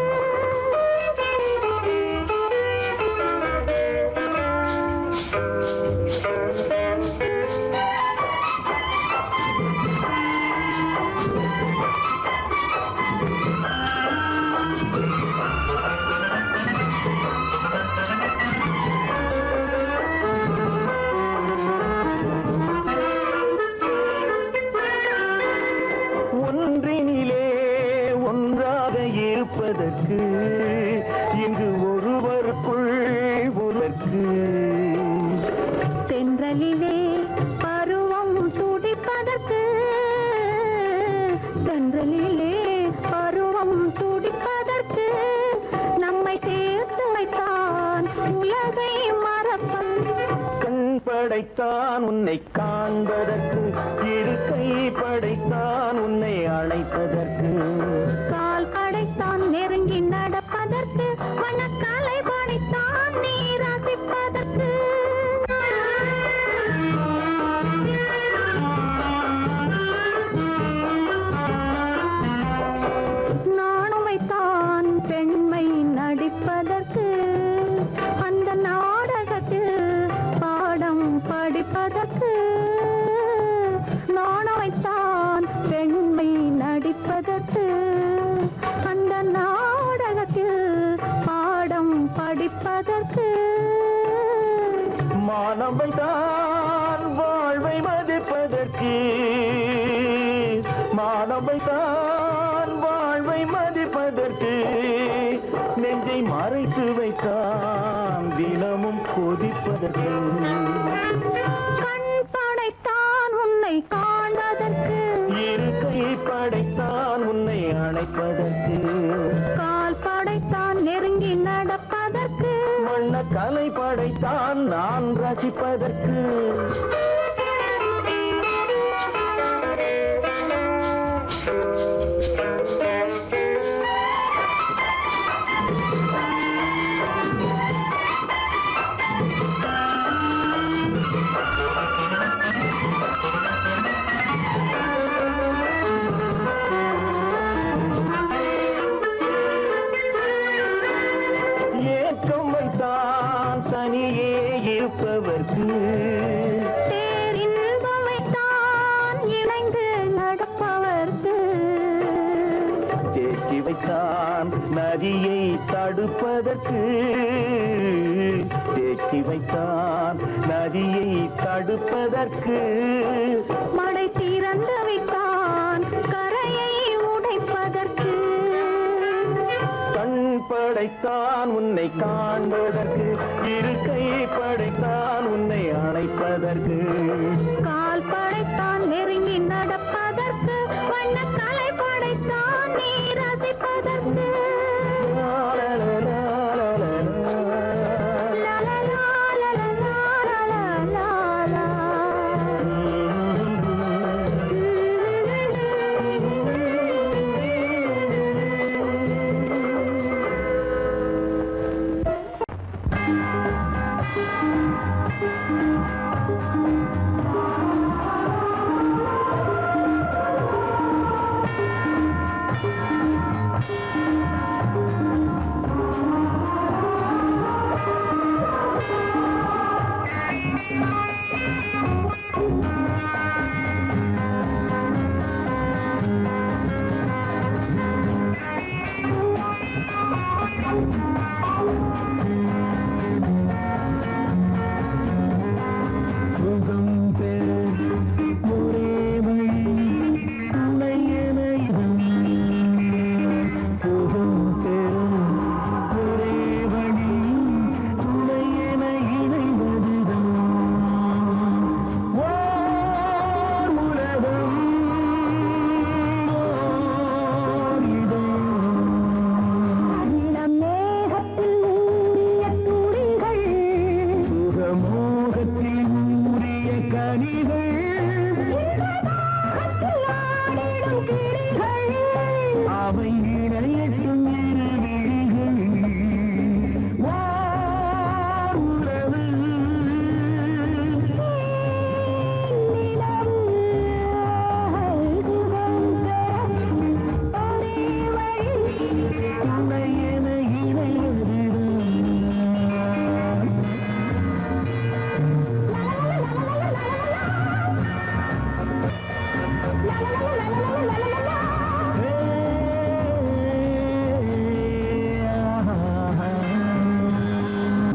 ஒன்றினிலே ஒன்றாக இருப்பதற்கு இங்கு ஒருவருக்குள் ஒருவருக்கு தென்றலிலே பருவம் துடிப்பதற்கு தென்றலிலே பருவம் துடிப்பதற்கு நம்மை சேர்த்து வைத்தான் உலகை மறப்பன் கண் படைத்தான் உன்னை காண்பதற்கு இரு கை படைத்தான் உன்னை அழைப்பதற்கு கால் படைத்தான் நெருங்கி நடப்பதற்கு வண்ணக்காலை படைத்தான் நீ ரசிப்பதற்கு நானும் வைத்தான் பெண்மை நடிப்பதற்கு அந்த நாடகத்தில் பாடம் படிப்பதற்கு நானும் வைத்தான் பெண்மை நடிப்பதற்கு அந்த நாடகத்தில் பாடம் படிப்பதற்கு மானவைதான் வாழ்வை மதிப்பதற்கு மானவைதான் வாழ்வை மதிப்பதற்கு நெஞ்சை மறைத்து வைத்தான் தினமும் கொதிப்பதற்கு கண் படைத்தான் உன்னை காண்பதற்கு இரு கை படைத்தான் உன்னை அணைப்பதற்கு கால் படைத்தான் நெருங்கி நடப்பதற்கு வண்ண கலை படைத்தான் நான் ரசிப்பதற்கு ஏக்கம் வைத்தான் தனியே இருப்பவர்க்கு வைத்தான் நதியை தடுப்பதற்கு, தேக்கி வைத்தான் நதியை தடுப்பதற்கு. மடை திறந்து வைத்தான் கரையை உடைப்பதற்கு. கண் படைத்தான் உன்னை காண்பதற்கு, இரு கை படைத்தான் உன்னை அணைப்பதற்கு. கால் படைத்தான் நெருங்கி நடப்பதற்கு, வண்ணக்கலை படைத்தான் நீ ரசிப்பதற்கு.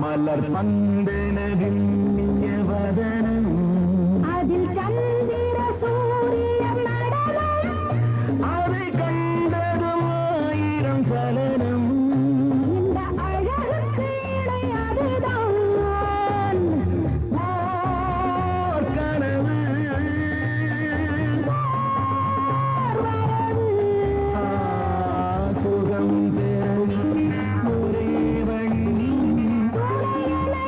மலர் மந்தனதில் வதனம், அதில் சந்திர சூரிய நடனம், அதை கண்டதும் ஆயிரம் சலனம். இந்த அழகுக்கு இணை அதுதான் ஓர் கனவு, சுகம் பெற ஒரே வழி. துணையனை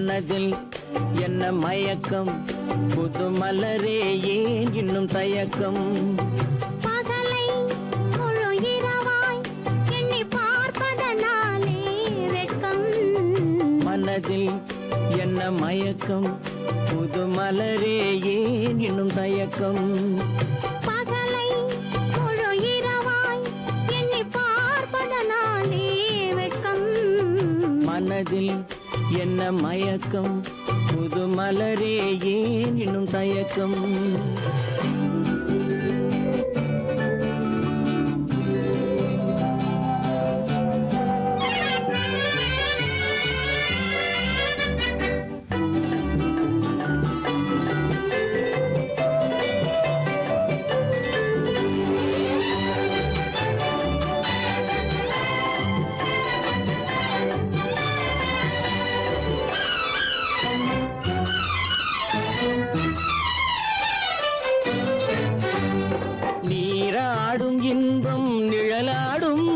மனதில் என்ன மயக்கம் புது மலரே ஏன் இன்னும் தயக்கம் பகலை முழு இரவாய் எண்ணி பார்ப்பதனாலே வெட்கம் மனதில் என்ன மயக்கம் புது மலரே ஏன் இன்னும் தயக்கம் பகலை முழு இரவாய் எண்ணி பார்ப்பதனாலே வெட்கம் மனதில் என்ன மயக்கம் புது மலரே ஏன் இன்னும் தயக்கம் நீராடும் இன்பம் நிழலாடும்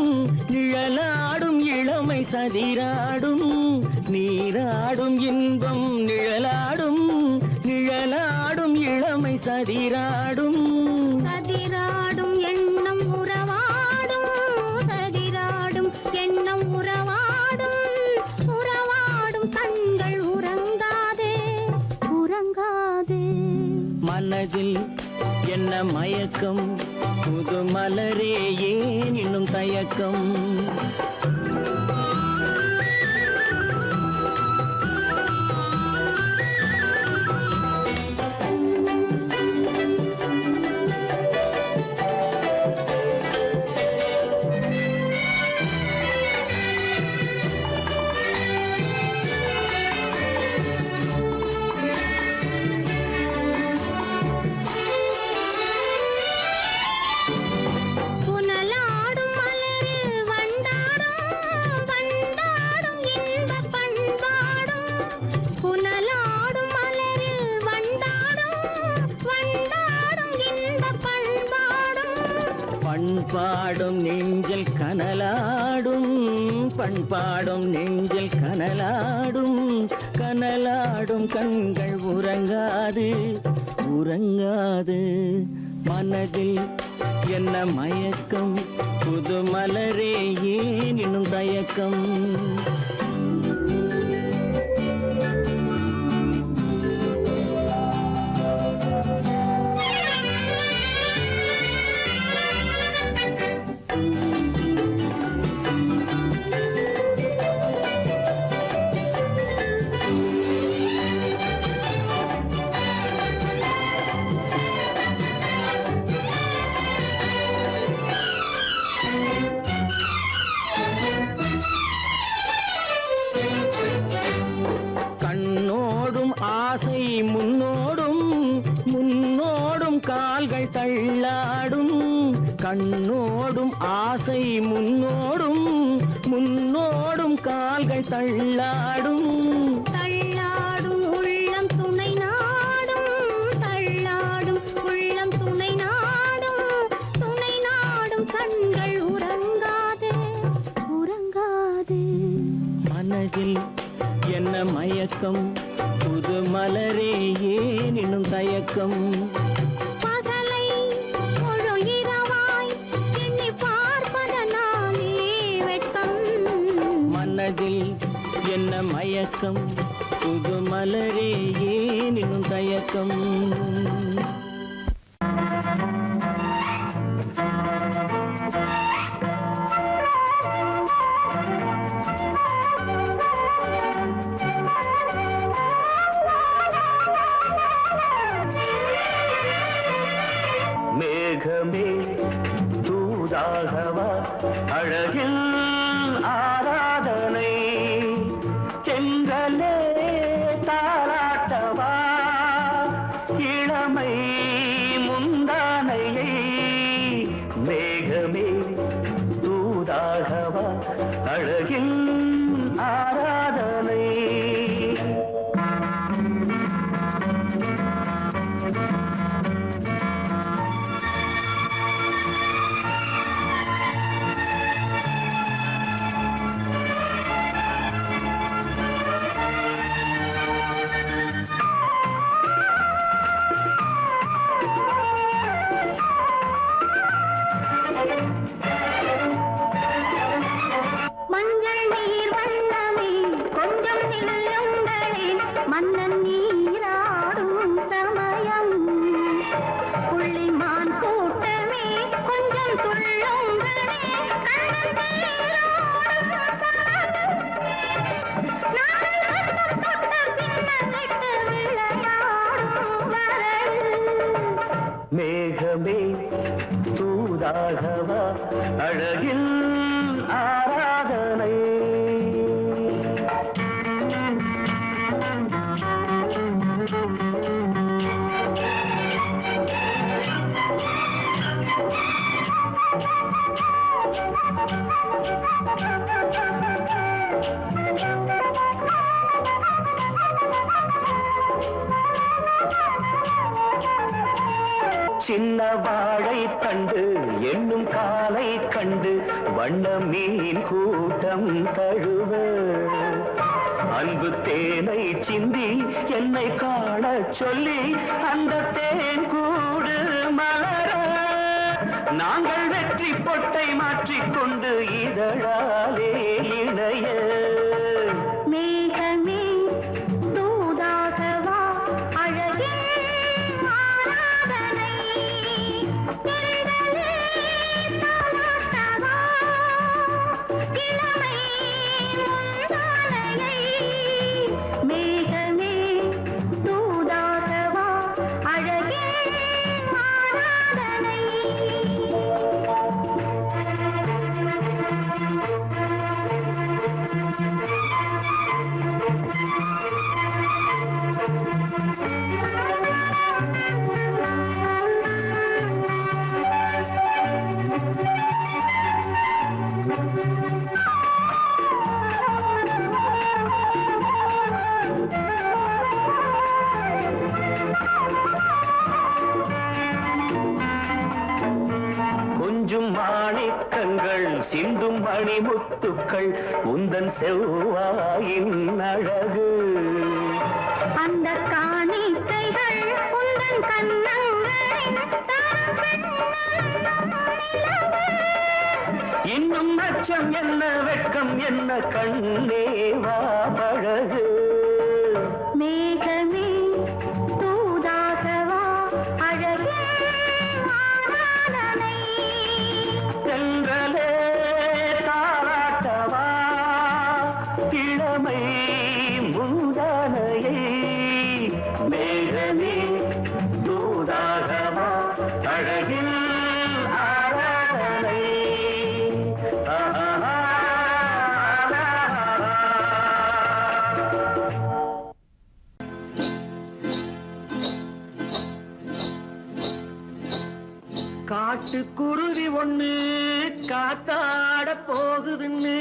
நிழலாடும் இளமை சதிராடும் நீராடும் இன்பம் நிழலாடும் நிழலாடும் இளமை சதிராடும் சதிராடும் எண்ணம் உறவாடும் சதிராடும் எண்ணம் உறவாடும் உறவாடும் கண்கள் உறங்காதே உறங்காதே மனதில் என்ன மயக்கம் புது மலரே ஏன் இன்னும் தயக்கம் புனலாடும் மலரில் வண்டாடும் வண்டாடும் இன்பப் பண்பாடும் புனலாடும் மலரில் வண்டாடும் வண்டாடும் இன்பப் பண்பாடும் பண்பாடும் நெஞ்சில் கனலாடும் பண்பாடும் நெஞ்சில் கனலாடும் கனலாடும் கண்கள் உறங்காது உறங்காது மனதில் என்ன மயக்கம் புது மலரே ஏன் இன்னும் தயக்கம் கண்ணோடும் ஆசை முன்னோடும் முன்னோடும் கால்கள் தள்ளாடும் கண்ணோடும் ஆசை முன்னோடும் முன்னோடும் கால்கள் தள்ளாடும் தள்ளாடும் உள்ளம் துணை நாடும் தள்ளாடும் உள்ளம் துணை நாடும் கண்கள் உறங்காதே உறங்காதே மனதில் என்ன மயக்கம் புது மலரே ஏன் இன்னும் தயக்கம் பகலை முழு இரவாய் எண்ணி பார்ப்பதனாலே வெட்கம் மனதில் என்ன மயக்கம் புது மலரே ஏன் இன்னும் தயக்கம் மேகமே தூதாகவா அழகில் ஆராதனை செங்கலே தாராட்டவா இளமை முந்தானையை மேகமே தூதாகவா அழகில் ஆராதனை ராகவா அழகில் ஆராதனை. சின்ன வாழை கண்டு என்னும் காலை கண்டு வண்ண மீன் கூட்டம் தழுவ அன்பு தேனை சிந்தி என்னை காண சொல்லி அந்த தேன் கூடு மலர நாங்கள் வெற்றி பொட்டை மாற்றிக்கொண்டு இதழாலே இணைய. மேகமே தூதாகவா அழகே ஆராதனை திரளே தாலாட்டவா இளமை முந்தானையை. மேகமே தூதாகவா அழகே ஆராதனை. கொஞ்சும் மாணிக்கங்கள் சிந்தும் மணிமுத்துக்கள் உந்தன் செவ்வாயின் அழகு. அந்த காணிக்கைகள் உந்தன் கண்ணங்களின் இன்னும் அச்சம் என்ன வெட்கம் என்ன கண்ணேவா பழகு. மேகமே தூதாகவா அழகே ஆராதனை. சென்றலே தாராட்டவா இளமை முந்தானையை. மேகமே தூதாகவா அழகில் ஆராதனை. காட்டுக்குருவி ஒண்ணு காத்தாட போகுதுன்னு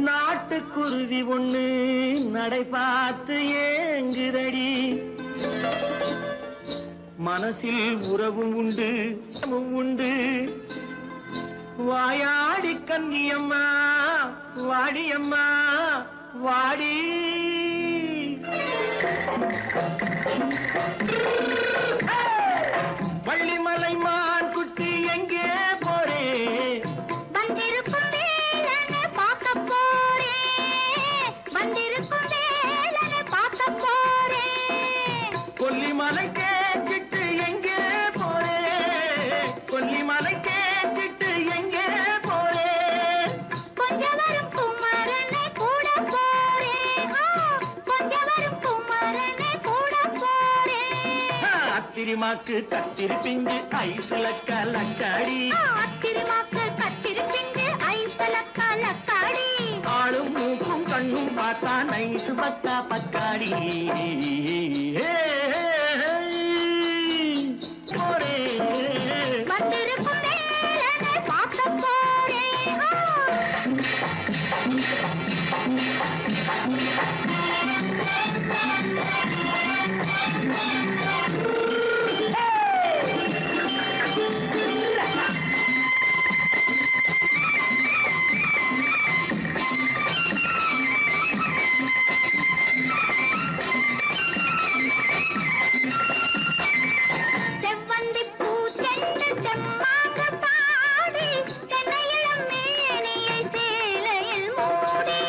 நாட்டுக்குருவி ஒண்ணு நடை பார்த்து ஏங்குதடி. மனசில் உறவும் உண்டு உண்டு வாயாடி கன்னியம்மா வாடியம்மா வாடி. வள்ளிமலை மான் குட்டி எங்கே போறே? வந்திருக்கும் வேலனை பார்க்க போறேன். வந்திருக்கும் வேலனை பார்க்க போறேன். கொல்லிமலை கேட்டுட்டு எங்கே போறே? கொல்லிமலை கேட்டுட்டு எங்கே போறே? கொஞ்சம் வரும் குமரனை கூட போறேன். கொஞ்சம் வரும் குமரனை கூட போறேன். அத்திரிமாக்கு கத்திரி பிஞ்சு ஐசுல கலக்காடி. அத்திரிமாக்கு கத்திரி பிஞ்சு ஐசல கலக்காடி. ஆளும் மூக்கும் கண்ணும் பார்த்தா நைசு பக்கா பக்காடி. போரே வந்திருக்கும் வேலனை பார்க்க போறேன். செவ்வந்தி பூச்செண்டு தெம்மாக பாடி தென்னையிளம் மேனியை சேலையில் மூடி.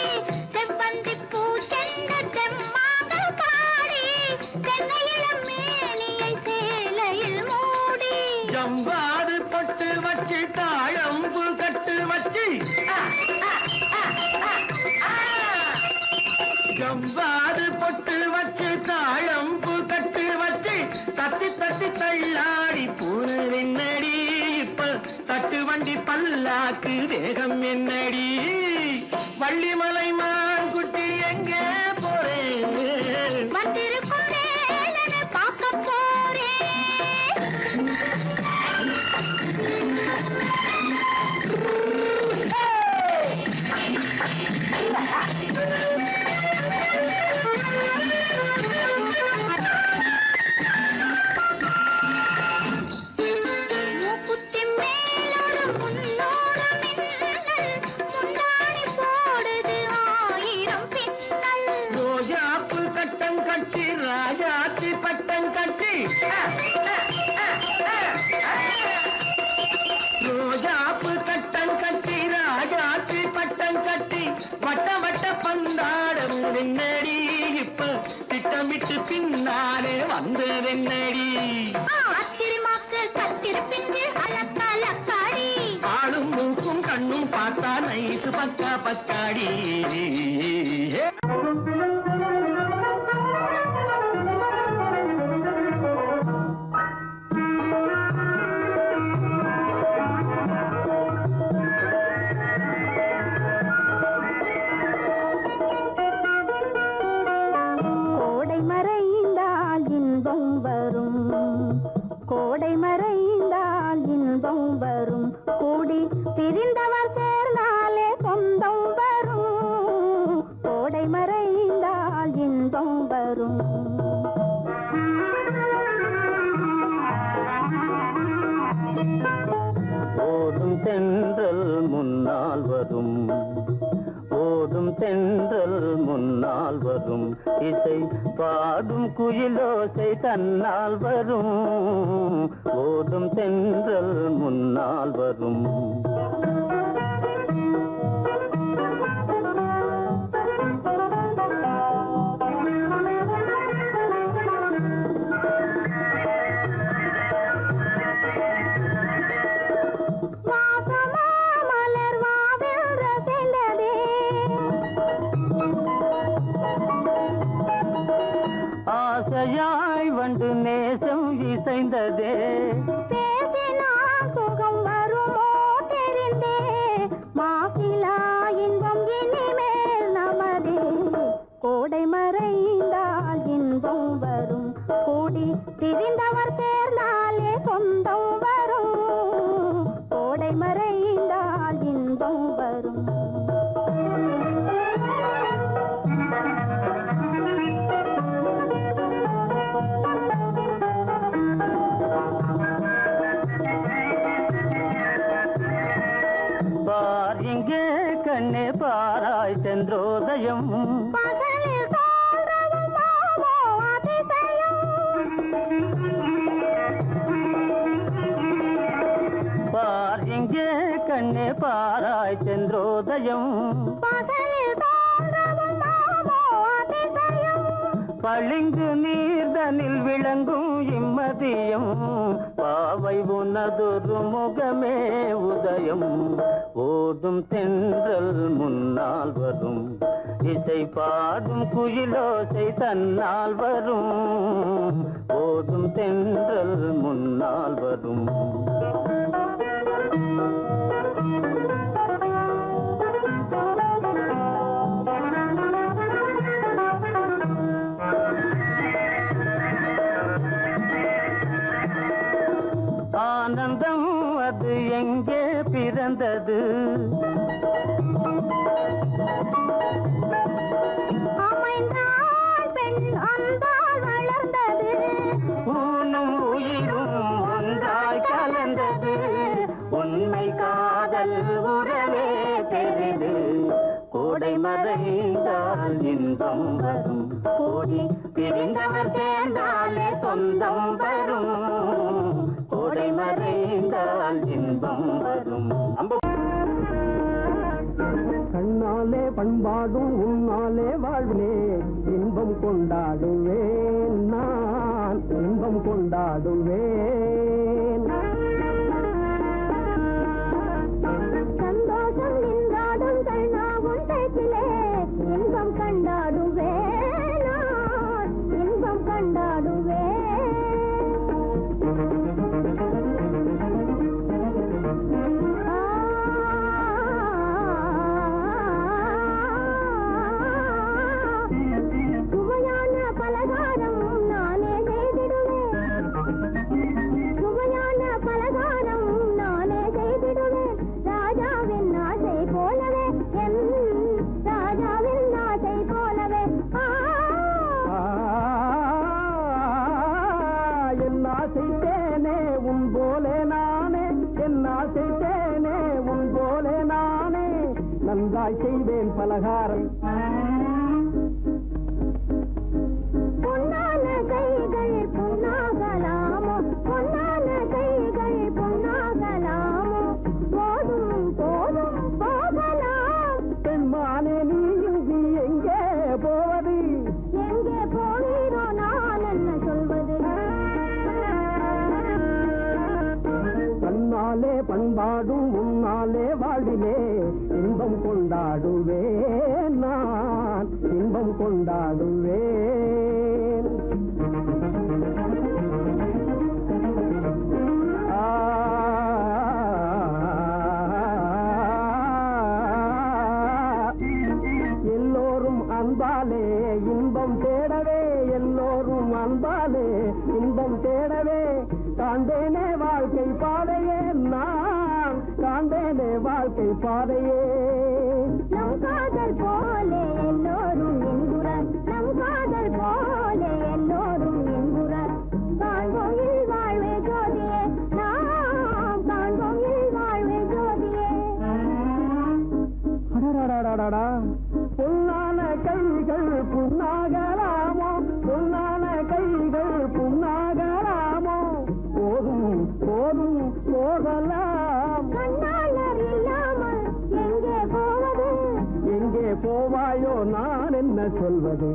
செவ்வந்தி பூச்செண்டு தெம்மாக பாடி தென்னையிளம் மேனியை சேலையில் மூடி. ஜம்பாது பொட்டு வச்சு தாழம்பு கட்டு வச்சு ஜம்பாது பொட்டு வச்சு தாழம்பு கட்டு வச்சு தத்தி தத்தி தள்ளாடி பூரு பல்லாக்கு தேகம் என்னடி வள்ளிமலை மான் குட்டி எங்கே போறேன் வந்திருக்கும் வேலனை பார்க்க போறேன். மூக்குத்தி மேலோடு முன்னோடு மின்னல், முந்தாணி போடுது 1000 பின்னல். ரோஜாப்பு கட்டம் கட்டி ராஜாத்தி பட்டம் கட்டி ரோஜாப்பு கட்டம் கட்டி ராஜாத்தி பட்டம் கட்டி வட்ட வட்ட பந்தாடம் வெண்ணடி இப்ப திட்டமிட்டு பின்னாலே வந்ததென்னடி அத்திருமாக்கு கத்திருப்பின்று அலக்கலக்காடி. ஆளும் மூக்கும் கண்ணும் பார்த்தா நைசு பக்கா பக்காடி கோடை மறைந்தால் இன்பம் வரும், கோடை மறைந்தால் இன்பம் வரும், கூடி பிரிந்தவர் சேர்ந்தாலே சொந்தம் வரும், கோடை மறைந்தால் இன்பம் வரும். ஓடும் தென்றல் முன்னால் வரும், ஓடும் தென்றல் முன்னால் வரும், இசை பாடும் குயிலோசை தன்னால் வரும், ஓடும் தென்றல் முன்னால் வரும். வாசமா மலர் வாவென்ற சென்றதே, ஆசையாய் வந்து நேசம் இசைந்ததே, பேசினால் சுகம் வருமோ தெரிந்தே, மாசிலா இன்பம் இனிமேல் நமதே, கோடை மறைந்தால் இன்பம் வரும், கூடி பிரிந்தவர் சேர்ந்தாலே சொந்தம் வரும், கோடை மறைந்தால் இன்பம் வரும். பார் இங்கே கண்ணே பாராய் சென்றோதயம், பகலில் தோன்றவும் மாமோ அதிசயம், பார் இங்கே கண்ணே பாராய் சென்றோதயம், பகலில் தோன்றவும் மாமோ அதிசயம், பளிங்கு நீர்தனில் விளங்கும் இம்மதியம், பாவை உனதொரு முகமே உதயம், ஓடும் தென்றல் முன்னால் வரும், இசை பாடும் குயிலோசை தன்னால் வரும், ஓடும் தென்றல் முன்னால் வரும். ஆனந்தம் அது எங்கே பிறந்தது, அமைந்தாள் பெண் அன்பால் வளர்ந்தது, ஊனும் உயிரும் ஒன்றாய் கலந்தது, உண்மை காதல் உறவே தெரிது, கோடை மறைந்தால் இன்பம் வரும், கூடி பிரிந்தவர் சேர்ந்தாலே சொந்தம் வரும், கோடை மறைந்தால் இன்பம் வரும். கண்ணாலே பண்பாடும் உன்னாலே வாழ்வினே இன்பம் கொண்டாடுவேன், நான் இன்பம் கொண்டாடுவேன். சந்தோஷம் நின்றாடும் கண்ணாவும் பேச்சிலே இன்பம் கண்டாடுவேன், நான் இன்பம் கண்டாடுவேன். ஆ நன்றாய் செய்வேன் பலகாரம். பொன்னான கைகள் பொன்னாகலாமோ, பொன்னான கைகள் பொன்னாகலாமோ, போதும் போதும் போகலாம். பெண்மானே நீ எங்கே போவது? எங்கே போனீரோ நான் என்ன சொல்வது? தன்னாலே பண்பாடும் உன்னாலே வாழ்விலே இன்பம் கொண்டாடுவேன் நான், இன்பம் கொண்டாடுவேன். எல்லோரும் அன்பாலே இன்பம் தேடவே, எல்லோரும் அன்பாலே இன்பம் தேடவே காண்பேனே வாழ்க்கை பாதையே, நான் காண்பேனே வாழ்க்கை பாதையே. நம் காதல் போலே எல்லோரும் என்குறார், நம் காதல் போலே எல்லோரும் என்குறார். காண்போம் இல் வாழ்வே ஜோதியே, நாம் காண்போம் இல் வாழ்வே ஜோதியே. அடடடடடடா, பொன்னான கைகள் புண்ணாகலாமோ, பொன்னான கைகள் புண்ணாகலாமோ, போதும் போதும் போகலாம். கண்ணாளர் இல்லாமல் எங்கே போவது? எங்கே போவாயோ நான் என்ன சொல்வது?